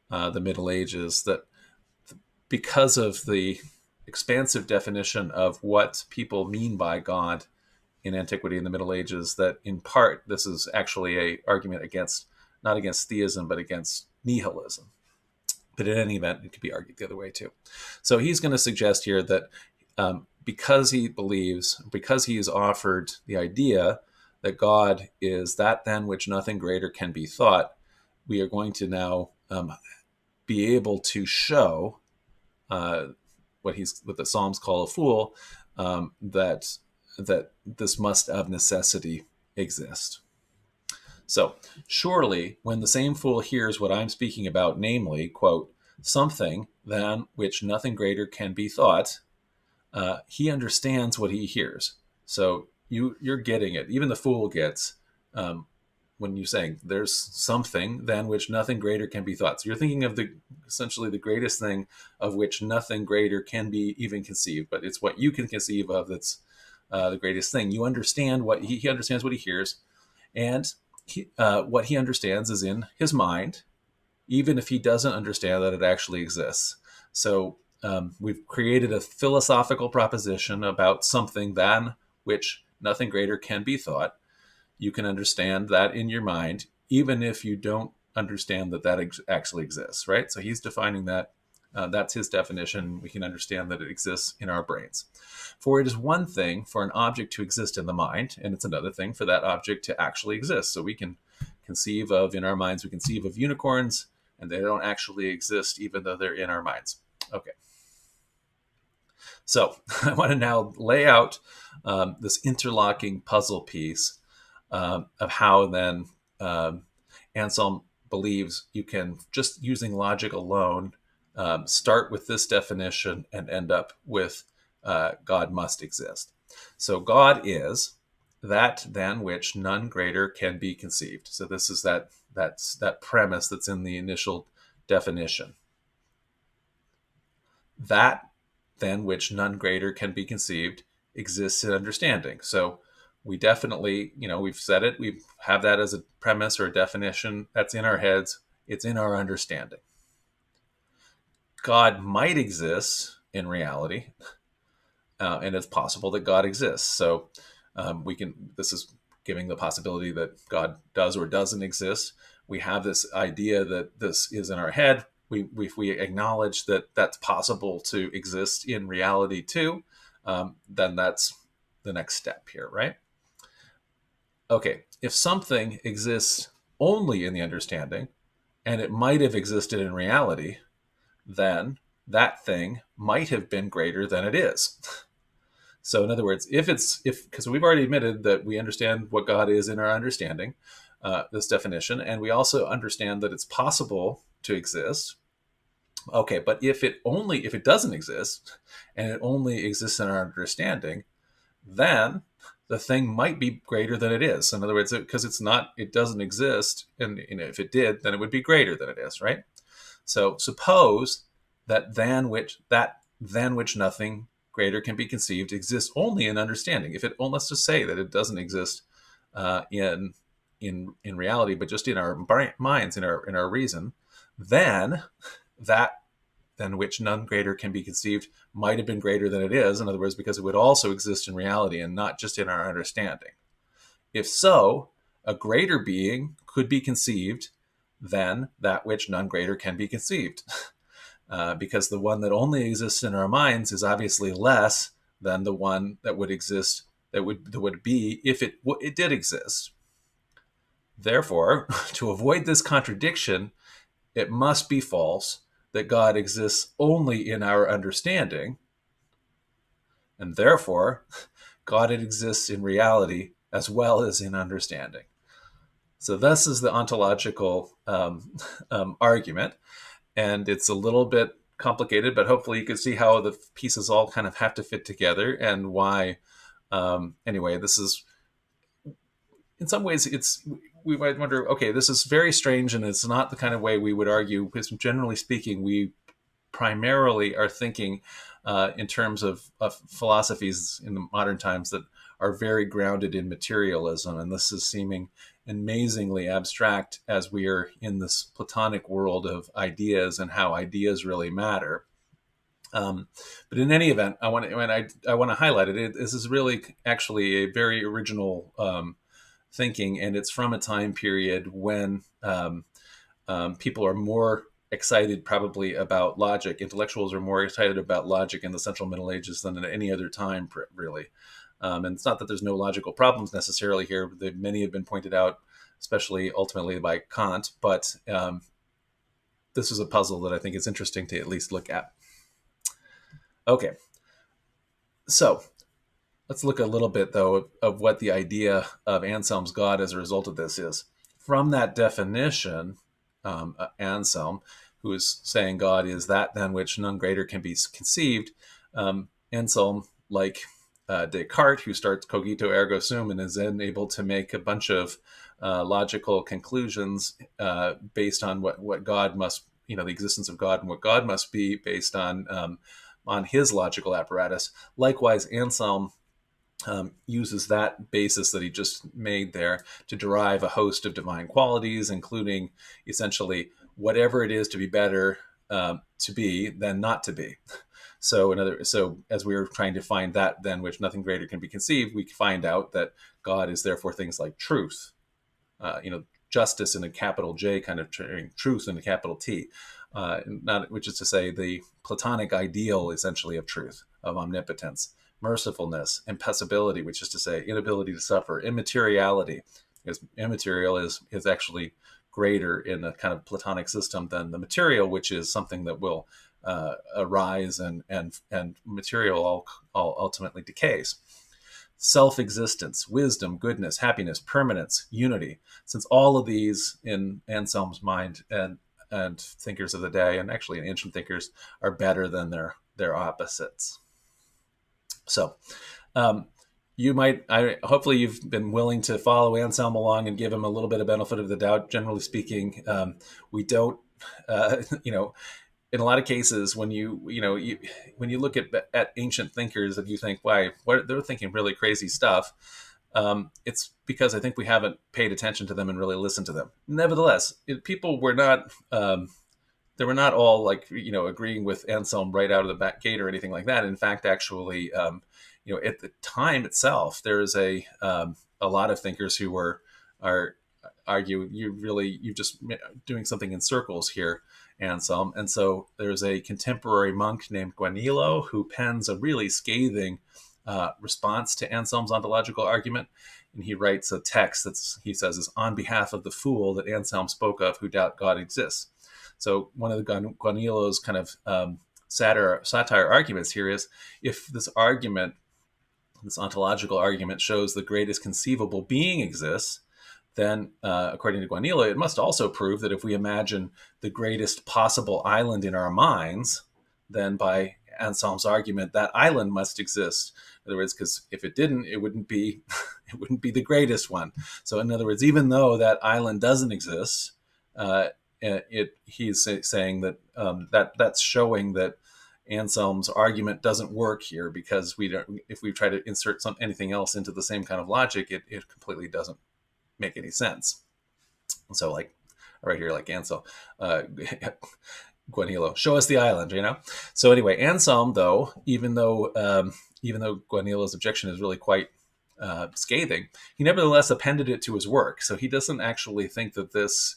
the Middle Ages, that because of the expansive definition of what people mean by God in antiquity and the Middle Ages, that in part this is actually an argument not against theism, but against nihilism. But in any event, it could be argued the other way too. So he's going to suggest here that because he believes, because he is offered the idea that God is that than which nothing greater can be thought, we are going to now be able to show uh, what the Psalms call a fool, that this must of necessity exist. So surely, when the same fool hears what I'm speaking about, namely, quote, something than which nothing greater can be thought, he understands what he hears. So you're getting it. Even the fool gets um, when you're saying there's something than which nothing greater can be thought. So you're thinking of essentially the greatest thing of which nothing greater can be even conceived, but it's what you can conceive of that's the greatest thing. You understand what he understands what he hears, and what he understands is in his mind, even if he doesn't understand that it actually exists. So we've created a philosophical proposition about something than which nothing greater can be thought. You can understand that in your mind, even if you don't understand that actually exists, right? So he's defining that. That's his definition. We can understand that it exists in our brains. For it is one thing for an object to exist in the mind, and it's another thing for that object to actually exist. So we can conceive of, in our minds, we conceive of unicorns, and they don't actually exist even though they're in our minds. Okay. So I want to now lay out this interlocking puzzle piece of how then Anselm believes you can, just using logic alone, start with this definition and end up with God must exist. So God is that than which none greater can be conceived. So this is that premise that's in the initial definition. That than which none greater can be conceived exists in understanding. So we definitely, we've said it, we have that as a premise or a definition that's in our heads. It's in our understanding. God might exist in reality, and it's possible that God exists. So this is giving the possibility that God does or doesn't exist. We have this idea that this is in our head. If we acknowledge that that's possible to exist in reality too, then that's the next step here, right? Okay, if something exists only in the understanding, and it might have existed in reality, then that thing might have been greater than it is. So in other words, because we've already admitted that we understand what God is in our understanding, this definition, and we also understand that it's possible to exist. Okay, but if it doesn't exist, and it only exists in our understanding, then the thing might be greater than it is. In other words, because it doesn't exist, and if it did, then it would be greater than it is, right? So suppose that than which nothing greater can be conceived exists only in understanding. Let's just say that it doesn't exist in reality, but just in our minds, in our reason, then that than which none greater can be conceived might have been greater than it is. In other words, because it would also exist in reality and not just in our understanding. If so, a greater being could be conceived than that which none greater can be conceived. Because the one that only exists in our minds is obviously less than the one that would exist, that would be if it did exist. Therefore, to avoid this contradiction, it must be false that God exists only in our understanding, and therefore God exists in reality as well as in understanding. So this is the ontological argument, and it's a little bit complicated, but hopefully you can see how the pieces all kind of have to fit together, and why. Anyway, this is, in some ways, we might wonder, okay, this is very strange, and it's not the kind of way we would argue, because generally speaking, we primarily are thinking in terms of philosophies in the modern times that are very grounded in materialism, and this is seeming amazingly abstract as we are in this Platonic world of ideas and how ideas really matter. But in any event, I want to highlight it. This is really actually a very original thinking, and it's from a time period when people are more excited probably about logic. Intellectuals are more excited about logic in the Central Middle Ages than at any other time, really. And it's not that there's no logical problems necessarily here. Many have been pointed out, especially ultimately by Kant, but this is a puzzle that I think is interesting to at least look at. Okay, so let's look a little bit, though, of what the idea of Anselm's God as a result of this is. From that definition, Anselm, who is saying God is that than which none greater can be conceived, Anselm, like Descartes, who starts cogito ergo sum and is then able to make a bunch of logical conclusions based on what God must, the existence of God and what God must be based on his logical apparatus. Likewise, Anselm uses that basis that he just made there to derive a host of divine qualities, including essentially whatever it is to be better to be than not to be. So as we were trying to find that than which nothing greater can be conceived, we find out that God is therefore things like truth, justice in a capital J kind of truth in a capital T, which is to say the Platonic ideal essentially of truth, of omnipotence, mercifulness, impassibility, which is to say inability to suffer, immateriality, because immaterial is actually greater in a kind of Platonic system than the material, which is something that will arise and material all ultimately decays. Self-existence, wisdom, goodness, happiness, permanence, unity. Since all of these in Anselm's mind and thinkers of the day, and actually in ancient thinkers, are better than their opposites. So hopefully you've been willing to follow Anselm along and give him a little bit of benefit of the doubt. Generally speaking, we don't, in a lot of cases, when you look at ancient thinkers and you think, why, they're thinking really crazy stuff, it's because I think we haven't paid attention to them and really listened to them. Nevertheless, people were not, they were not all agreeing with Anselm right out of the back gate or anything like that. In fact, actually, at the time itself, there's a lot of thinkers who argue you're just doing something in circles here, Anselm. And so there's a contemporary monk named Guanilo who pens a really scathing response to Anselm's ontological argument. And he writes a text he says is on behalf of the fool that Anselm spoke of who doubt God exists. So one of the Guanilo's kind of satire arguments here is, if this ontological argument shows the greatest conceivable being exists, then according to Guanilo, it must also prove that if we imagine the greatest possible island in our minds, then by Anselm's argument, that island must exist. In other words, because if it didn't, it wouldn't be the greatest one. So in other words, even though that island doesn't exist, he's saying that that's showing that Anselm's argument doesn't work here, because if we try to insert anything else into the same kind of logic, it completely doesn't make any sense. So like right here, like Anselm, Guanilo, show us the island, So anyway, Anselm, though, even though Guanilo's objection is really quite scathing, he nevertheless appended it to his work. So he doesn't actually think that this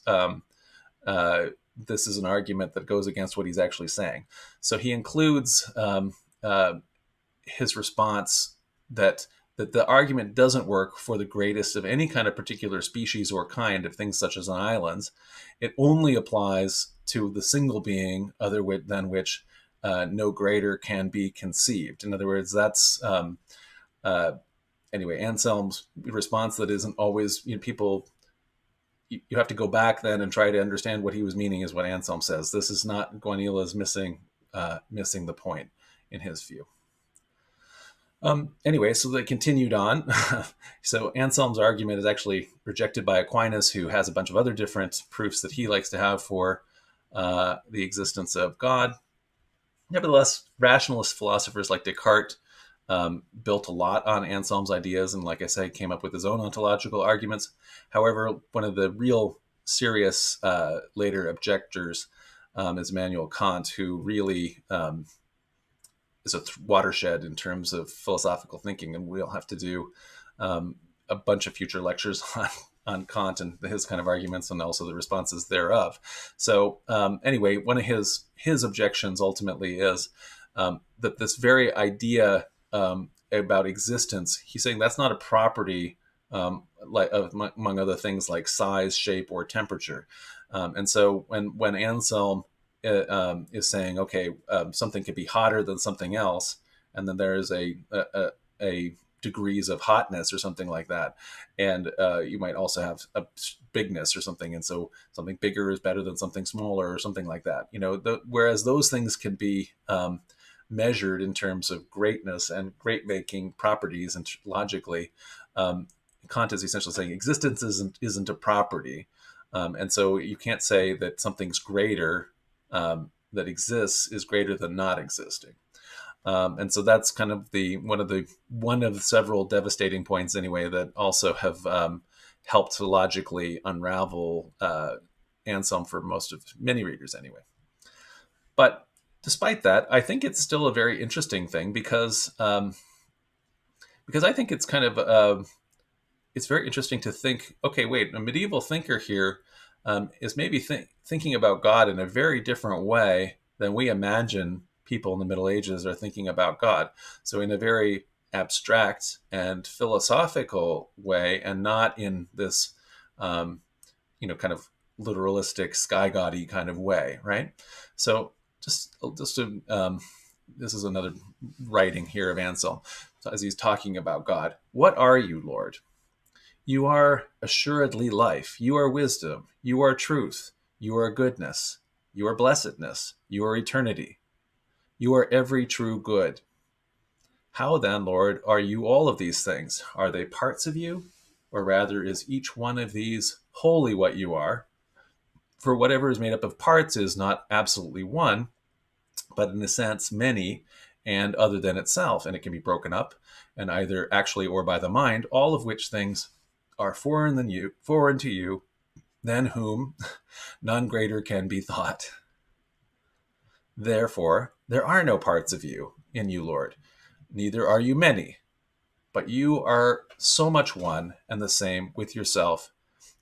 is an argument that goes against what he's actually saying. So he includes his response that the argument doesn't work for the greatest of any kind of particular species or kind of things such as islands. It only applies to the single being other than which no greater can be conceived. In other words, that's anyway, Anselm's response that isn't always, people, you have to go back then and try to understand what he was meaning is what Anselm says. This is not, Guanilo's missing the point in his view. Anyway, so they continued on. So Anselm's argument is actually rejected by Aquinas, who has a bunch of other different proofs that he likes to have for the existence of God. Nevertheless, rationalist philosophers like Descartes built a lot on Anselm's ideas, and like I say, came up with his own ontological arguments. However, one of the real serious later objectors is Immanuel Kant, who really is a watershed in terms of philosophical thinking, and we'll have to do a bunch of future lectures on Kant and his kind of arguments and also the responses thereof. So anyway, one of his objections ultimately is that this very idea about existence, he's saying that's not a property, like among other things like size, shape, or temperature. And so when Anselm is saying, okay, something could be hotter than something else, and then there is a degrees of hotness or something like that, and you might also have a bigness or something, and so something bigger is better than something smaller or something like that. Whereas those things can be measured in terms of greatness and great making properties, and logically, Kant is essentially saying existence isn't a property, and so you can't say that something's greater, that exists is greater than not existing. And so that's kind of the one of several devastating points, anyway, that also have helped to logically unravel Anselm for many readers, anyway. But despite that, I think it's still a very interesting thing because I think it's kind of it's very interesting to think, okay, wait, a medieval thinker here is maybe thinking about God in a very different way than we imagine people in the Middle Ages are thinking about God. So in a very abstract and philosophical way, and not in this, kind of literalistic, sky god-y kind of way, right? So just to, this is another writing here of Anselm, so as he's talking about God. What are you, Lord? You are assuredly life. You are wisdom. You are truth. You are goodness. You are blessedness. You are eternity. You are every true good. How then, Lord, are you all of these things? Are they parts of you? Or rather, is each one of these wholly what you are? For whatever is made up of parts is not absolutely one, but in a sense, many and other than itself. And it can be broken up, and either actually or by the mind, all of which things are foreign to you, than whom none greater can be thought. Therefore, there are no parts of you in you, Lord, neither are you many, but you are so much one and the same with yourself,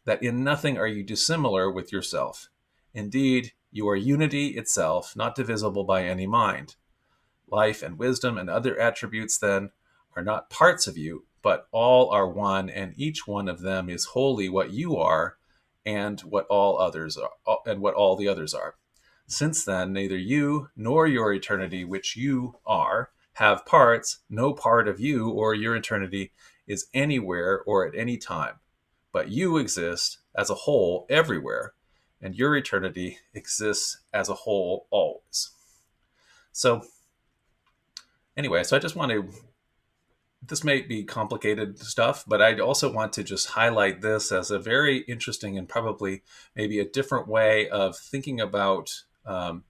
that in nothing are you dissimilar with yourself. Indeed, you are unity itself, not divisible by any mind. Life and wisdom and other attributes, then, are not parts of you, but all are one, and each one of them is wholly what you are, and what all the others are. Since then, neither you nor your eternity, which you are, have parts, no part of you or your eternity is anywhere or at any time, but you exist as a whole everywhere, and your eternity exists as a whole always. So, anyway, so I just want to, this may be complicated stuff, but I also want to just highlight this as a very interesting and probably maybe a different way of thinking about God,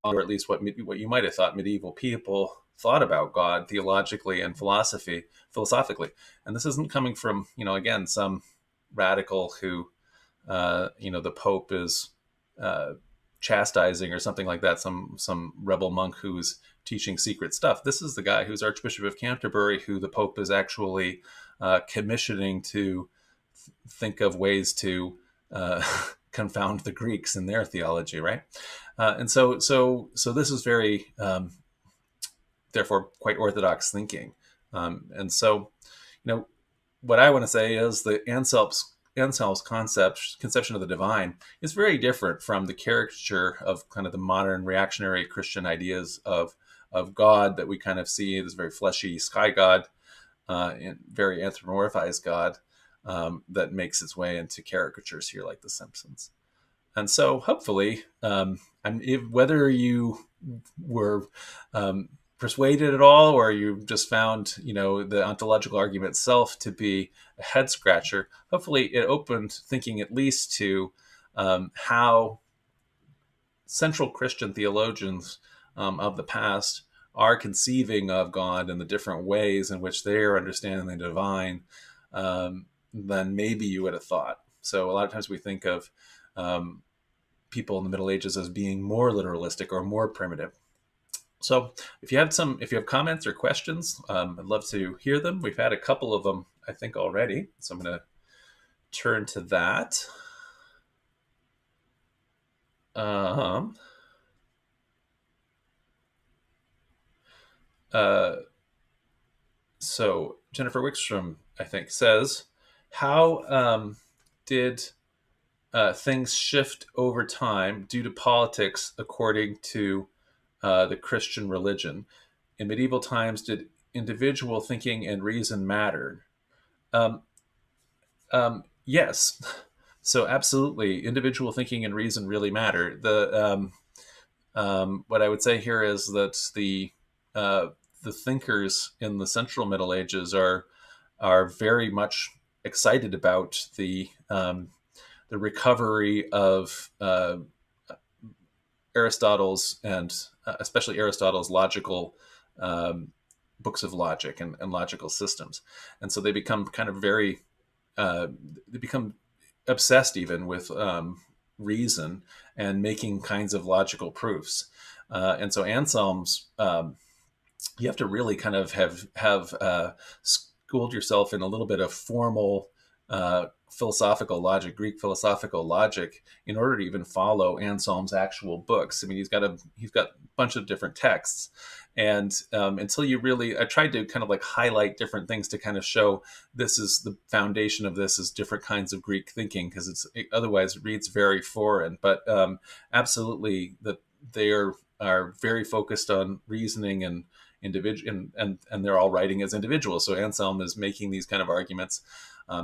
or at least what you might have thought medieval people thought about God theologically and philosophically. And this isn't coming from, again, some radical who, the Pope is chastising or something like that, some rebel monk who's teaching secret stuff. This is the guy who's Archbishop of Canterbury, who the Pope is actually commissioning to think of ways to confound the Greeks in their theology, right? And so this is very, therefore, quite orthodox thinking. And so, what I want to say is that Anselm's conception of the divine is very different from the caricature of kind of the modern reactionary Christian ideas of God that we kind of see, this very fleshy sky god, and very anthropomorphized God that makes its way into caricatures here like The Simpsons. And so hopefully, whether you were persuaded at all, or you just found, the ontological argument itself to be a head scratcher, hopefully it opened thinking at least to how central Christian theologians of the past are conceiving of God and the different ways in which they are understanding the divine than maybe you would have thought. So a lot of times we think of people in the Middle Ages as being more literalistic or more primitive. So if you have comments or questions, I'd love to hear them. We've had a couple of them, I think, already. So I'm going to turn to that. So Jennifer Wickstrom, I think, says, how did things shift over time due to politics according to the Christian religion? In medieval times, did individual thinking and reason matter? Um, yes. So absolutely, individual thinking and reason really matter. What I would say here is that uh, the thinkers in the Central Middle Ages are very much excited about the recovery of Aristotle's and especially Aristotle's logical um, books of logic and logical systems, and so they become kind of very uh, they become obsessed even with reason and making kinds of logical proofs. And so Anselm's you have to really kind of have schooled yourself in a little bit of formal philosophical logic, Greek philosophical logic, in order to even follow Anselm's actual books. I mean, he's got a bunch of different texts, and until you really, I tried to kind of like highlight different things to kind of show this is the foundation of this is different kinds of Greek thinking, because otherwise it reads very foreign. But absolutely, that they are very focused on reasoning and individual and they're all writing as individuals. So Anselm is making these kind of arguments,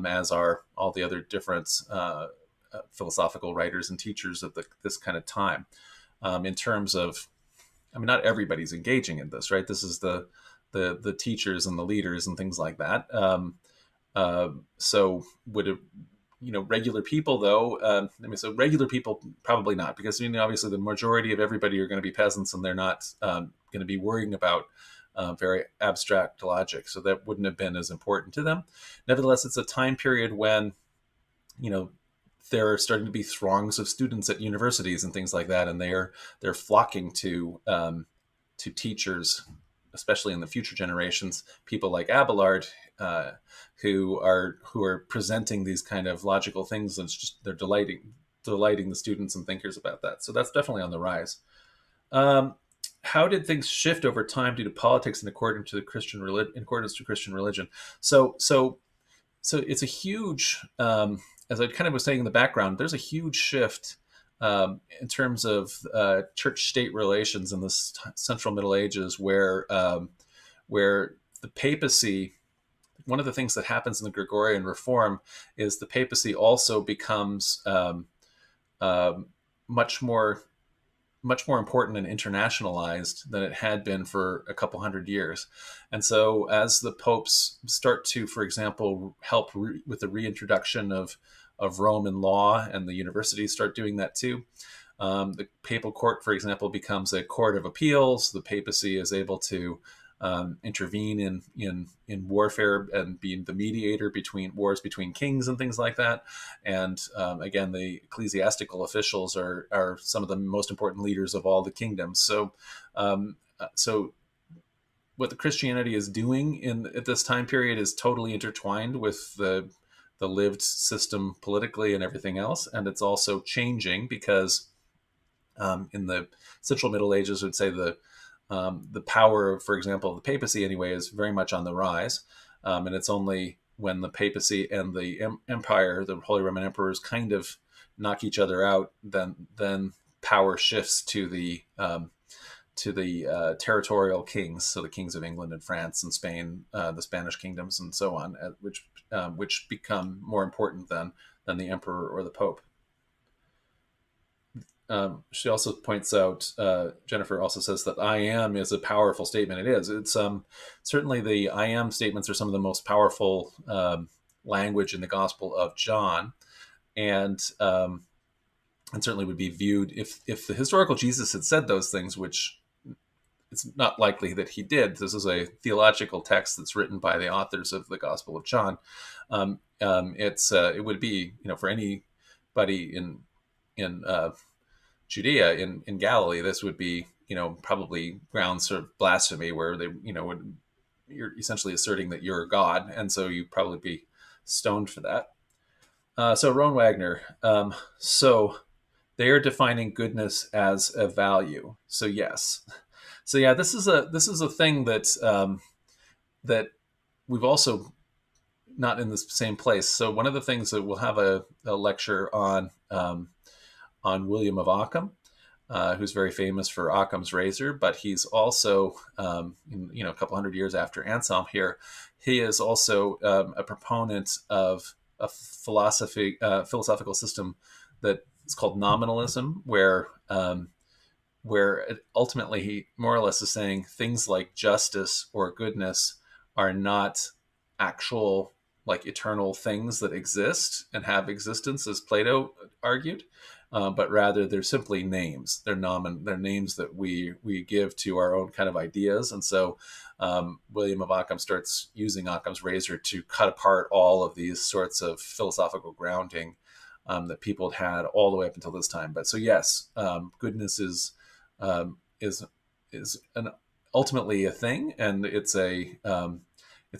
as are all the other different philosophical writers and teachers of this kind of time. In terms of, I mean, not everybody's engaging in this, right? This is the teachers and the leaders and things like that. So would it, regular people though? I mean, so regular people probably not, because obviously the majority of everybody are going to be peasants, and they're not going to be worrying about very abstract logic, so that wouldn't have been as important to them. Nevertheless, it's a time period when you know there are starting to be throngs of students at universities and things like that, and they're flocking to teachers, especially in the future generations, people like Abelard, who are presenting these kind of logical things, and it's just they're delighting the students and thinkers about that. So that's definitely on the rise. Um, how did things shift over time due to politics in accordance to Christian religion? So it's a huge, as I kind of was saying in the background, there's a huge shift in terms of church-state relations in the Central Middle Ages, where the papacy. One of the things that happens in the Gregorian Reform is the papacy also becomes um, much more important and internationalized than it had been for a couple hundred years. And so as the popes start to, for example, help with the reintroduction of Roman law, and the universities start doing that too, the papal court, for example, becomes a court of appeals. The papacy is able to intervene in warfare and being the mediator between wars between kings and things like that. And again, the ecclesiastical officials are some of the most important leaders of all the kingdoms. So what the Christianity is doing at this time period is totally intertwined with the lived system politically and everything else, and it's also changing because in the Central Middle Ages, I would say the power, for example, of the papacy anyway, is very much on the rise. And it's only when the papacy and the empire, the Holy Roman emperors, kind of knock each other out, then power shifts to the territorial kings, so the kings of England and France and Spain, the Spanish kingdoms, and so on, which become more important than the emperor or the pope. She also points out, Jennifer also says that I am is a powerful statement. It is. It's certainly the I am statements are some of the most powerful language in the Gospel of John, and certainly would be viewed if the historical Jesus had said those things, which it's not likely that he did. This is a theological text that's written by the authors of the Gospel of John. It would be, for anybody in Judea, in Galilee, this would be, probably grounds of blasphemy, where they, you're essentially asserting that you're God, and so you'd probably be stoned for that. So Rowan Wagner, so they are defining goodness as a value. So yes, so yeah, this is a thing that we've also not in the same place. So one of the things that we'll have a lecture on William of Ockham, who's very famous for Occam's razor, but he's also, a couple hundred years after Anselm here, he is also a proponent of a philosophical system that is called nominalism, where ultimately he more or less is saying things like justice or goodness are not actual, like, eternal things that exist and have existence, as Plato argued, but rather they're simply names. They're names that we give to our own kind of ideas. And so William of Ockham starts using Occam's razor to cut apart all of these sorts of philosophical grounding that people had all the way up until this time. But so yes, goodness um, is ultimately a thing, and it's a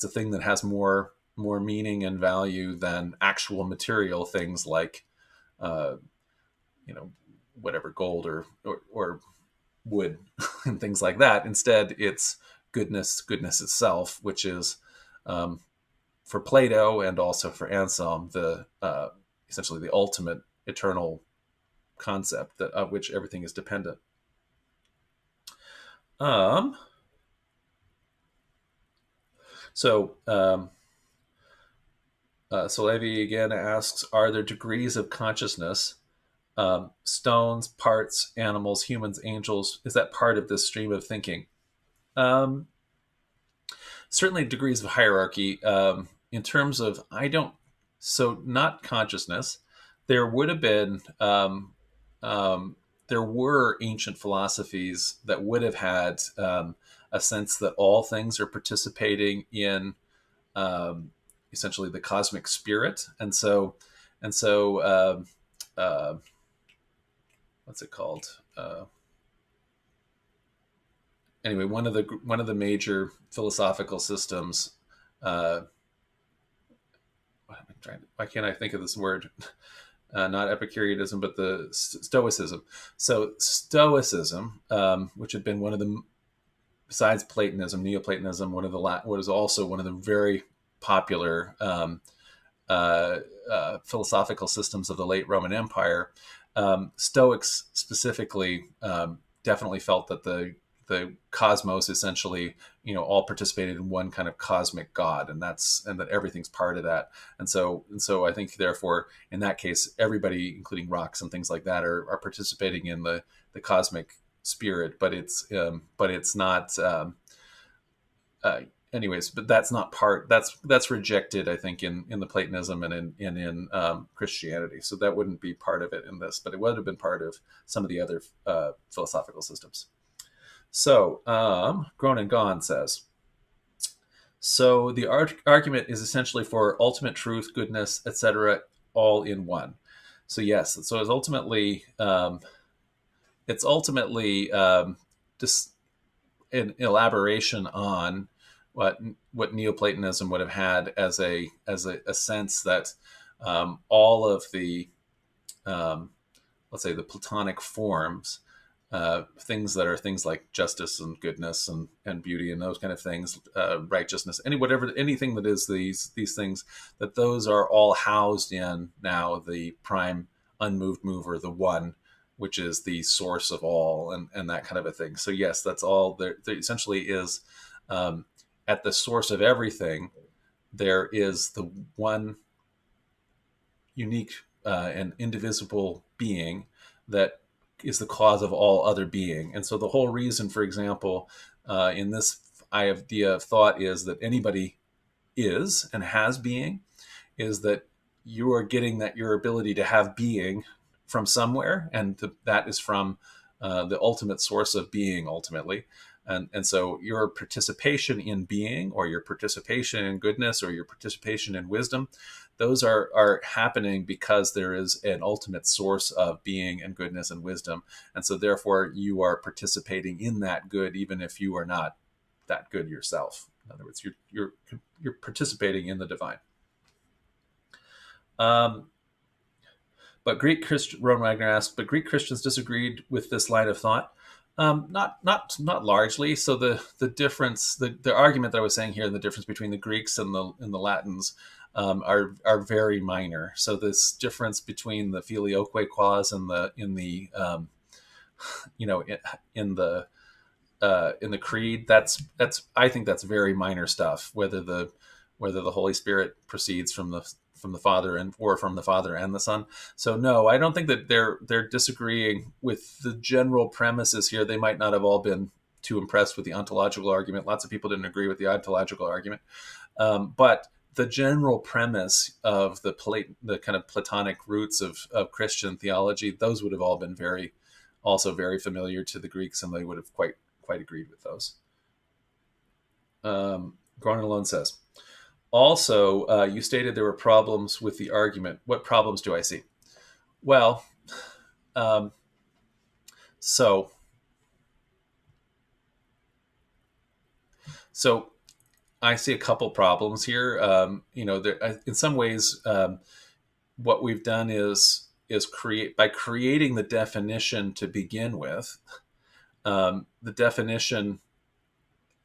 thing that has more meaning and value than actual material things like uh, whatever gold or wood and things like that. Instead, it's goodness itself, which is for Plato and also for Anselm the essentially the ultimate eternal concept of which everything is dependent. Um, so, so Levi again asks, are there degrees of consciousness? Stones, parts, animals, humans, angels. Is that part of this stream of thinking? Um, Certainly degrees of hierarchy. In terms of, not consciousness. There would have been, there were ancient philosophies that would have had a sense that all things are participating in um, essentially the cosmic spirit, and so uh, what's it called? Anyway, one of the major philosophical systems. Uh, why can't I think of this word? Not Epicureanism, but the Stoicism. So Stoicism, which had been one of the, besides Platonism, Neoplatonism, what is also one of the very popular philosophical systems of the late Roman Empire. Stoics specifically definitely felt that the cosmos essentially, all participated in one kind of cosmic God, and that everything's part of that. And so I think therefore in that case everybody, including rocks and things like that, are participating in the cosmic spirit, but it's not. Uh, Anyways, but that's not part. That's rejected, I think, in the Platonism and in Christianity. So that wouldn't be part of it in this, but it would have been part of some of the other philosophical systems. So Grown and Gone says. So the argument is essentially for ultimate truth, goodness, etc., all in one. So yes, so it's ultimately just an elaboration on what Neoplatonism would have had as a sense that all of the um, let's say the Platonic forms, things that are things like justice and goodness and beauty and those kind of things, righteousness, anything that is these things, that those are all housed in now the prime unmoved mover, the one, which is the source of all, and that kind of a thing. So yes, that's all there essentially is. At the source of everything, there is the one unique and indivisible being that is the cause of all other being. And so the whole reason, for example, in this idea of thought is that anybody is and has being, is that you are getting that your ability to have being from somewhere, and that is from the ultimate source of being ultimately. And so your participation in being, or your participation in goodness, or your participation in wisdom, those are happening because there is an ultimate source of being and goodness and wisdom. And so therefore you are participating in that good, even if you are not that good yourself. In other words, you're participating in the divine. Um, but Ron Wagner asked, but Greek Christians disagreed with this line of thought. Not largely. So the difference, the argument that I was saying here, the difference between the Greeks and the Latins are very minor. So this difference between the filioque clause and the you know in the creed, that's I think that's very minor stuff. Whether the Holy Spirit proceeds from the Father and or from the Father and the Son. So no, I don't think that they're disagreeing with the general premises here. They might not have all been too impressed with the ontological argument. Lots of people didn't agree with the ontological argument, but the general premise of the kind of Platonic roots of Christian theology, those would have all been also very familiar to the Greeks, and they would have quite agreed with those. Garner Alone says, also, you stated there were problems with the argument. What problems do I see? Well, um, so so I see a couple problems here. In some ways, what we've done is creating the definition to begin with. The definition,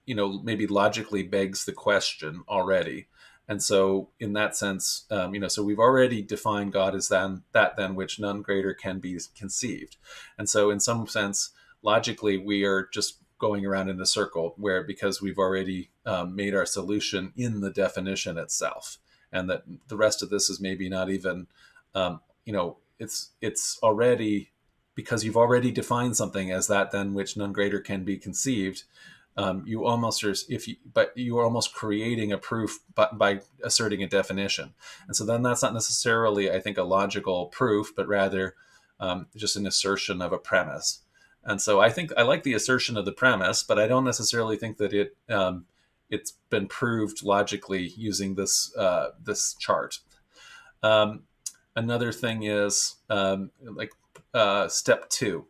maybe logically begs the question already. And so in that sense, so we've already defined God as that than which none greater can be conceived. And so in some sense, logically, we are just going around in a circle because we've already made our solution in the definition itself. And that the rest of this is maybe not even, it's already, because you've already defined something as that than which none greater can be conceived. You almost are, but you are almost creating a proof by asserting a definition, and so then that's not necessarily, I think, a logical proof, but rather just an assertion of a premise. And so I think I like the assertion of the premise, but I don't necessarily think that it's been proved logically using this chart. Another thing is step two,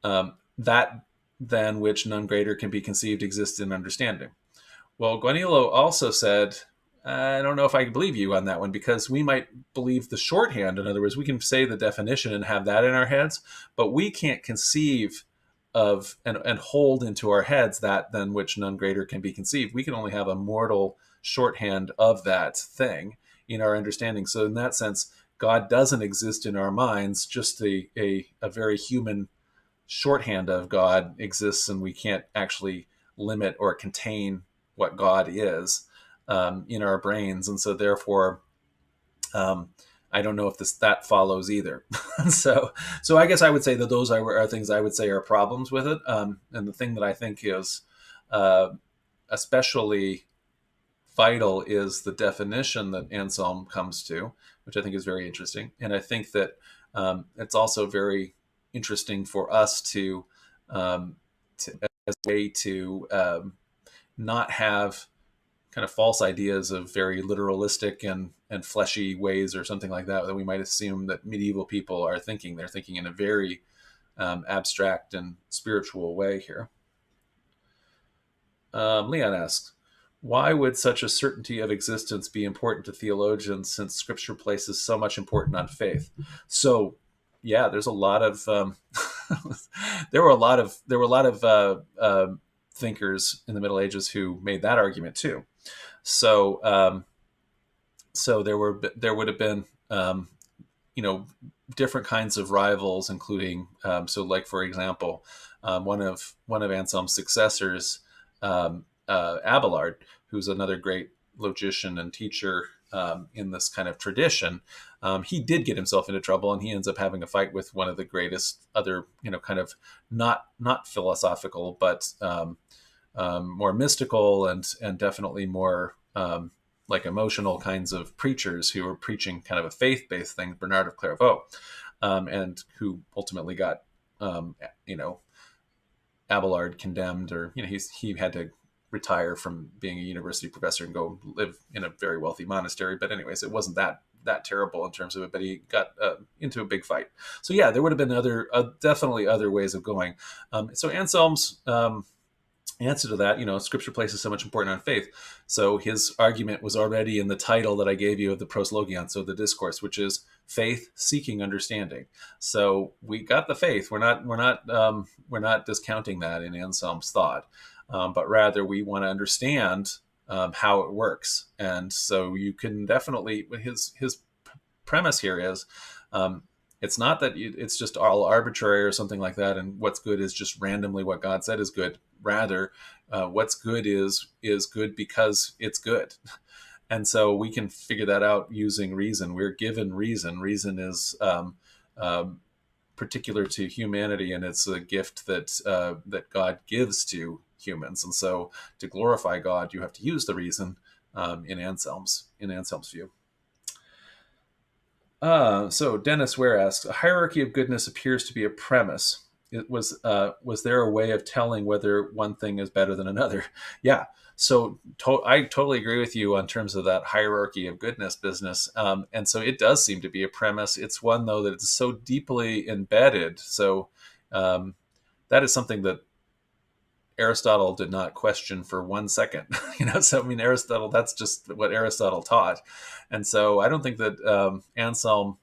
that than which none greater can be conceived exists in understanding. Well, Guanilo also said, I don't know if I can believe you on that one, because we might believe the shorthand. In other words, we can say the definition and have that in our heads, but we can't conceive of and hold into our heads that than which none greater can be conceived. We can only have a mortal shorthand of that thing in our understanding. So in that sense, God doesn't exist in our minds, just a very human shorthand of God exists, and we can't actually limit or contain what God is in our brains. And so therefore, I don't know if that follows either. so I guess I would say that those are things I would say are problems with it. And the thing that I think is especially vital is the definition that Anselm comes to, which I think is very interesting. And I think that it's also very interesting for us to as a way to not have kind of false ideas of very literalistic and fleshy ways or something like that we might assume that medieval people are thinking. They're thinking in a very abstract and spiritual way here. Leon asks, why would such a certainty of existence be important to theologians, since Scripture places so much importance on faith? So, yeah, there's a lot of there were a lot of thinkers in the Middle Ages who made that argument too. So there would have been different kinds of rivals, including like, for example, one of Anselm's successors, Abelard, who's another great logician and teacher in this kind of tradition. He did get himself into trouble, and he ends up having a fight with one of the greatest other, kind of not philosophical, but more mystical and definitely more like emotional kinds of preachers who were preaching kind of a faith-based thing, Bernard of Clairvaux, and who ultimately got, Abelard condemned, or he had to retire from being a university professor and go live in a very wealthy monastery. But anyways, it wasn't that terrible in terms of it, but he got into a big fight. So yeah, there would have been definitely other ways of going. So Anselm's answer to that, Scripture places so much importance on faith. So his argument was already in the title that I gave you of the Proslogion, so the discourse, which is faith seeking understanding. So we got the faith. We're not discounting that in Anselm's thought, but rather we want to understand how it works. And so you can definitely his premise here is. It's not that it's just all arbitrary or something like that, and what's good is just randomly what God said is good. Rather, what's good is good because it's good, and so we can figure that out using reason. We're given reason. Reason is particular to humanity, and it's a gift that God gives to humans. And so, to glorify God, you have to use the reason in Anselm's view. So Dennis Ware asks, a hierarchy of goodness appears to be a premise. Was there a way of telling whether one thing is better than another? Yeah. So I totally agree with you on terms of that hierarchy of goodness business. And so it does seem to be a premise. It's one, though, that is so deeply embedded. So that is something that Aristotle did not question for 1 second. So I mean, Aristotle, that's just what Aristotle taught. And so I don't think that Anselm,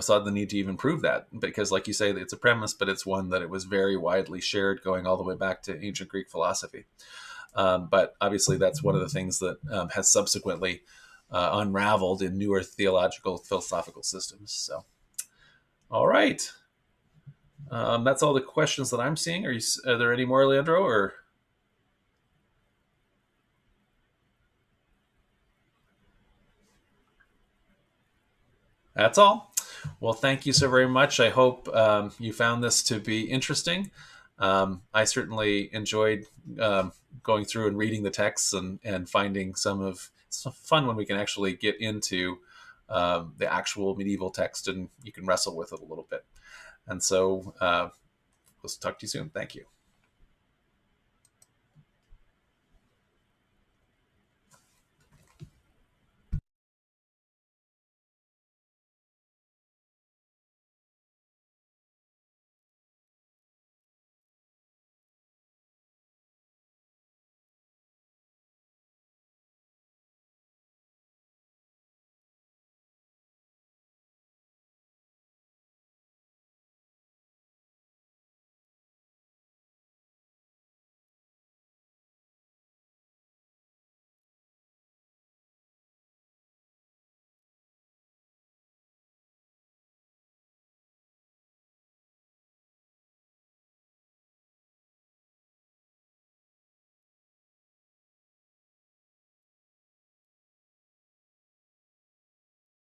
saw the need to even prove that, because like you say, it's a premise, but it's one that it was very widely shared going all the way back to ancient Greek philosophy. But obviously that's one of the things that has subsequently unraveled in newer theological philosophical systems. So, all right. That's all the questions that I'm seeing. Are there any more, Leandro, or? That's all. Well, thank you so very much. I hope you found this to be interesting. I certainly enjoyed going through and reading the texts and finding it's fun when we can actually get into the actual medieval text and you can wrestle with it a little bit. And so we'll talk to you soon. Thank you.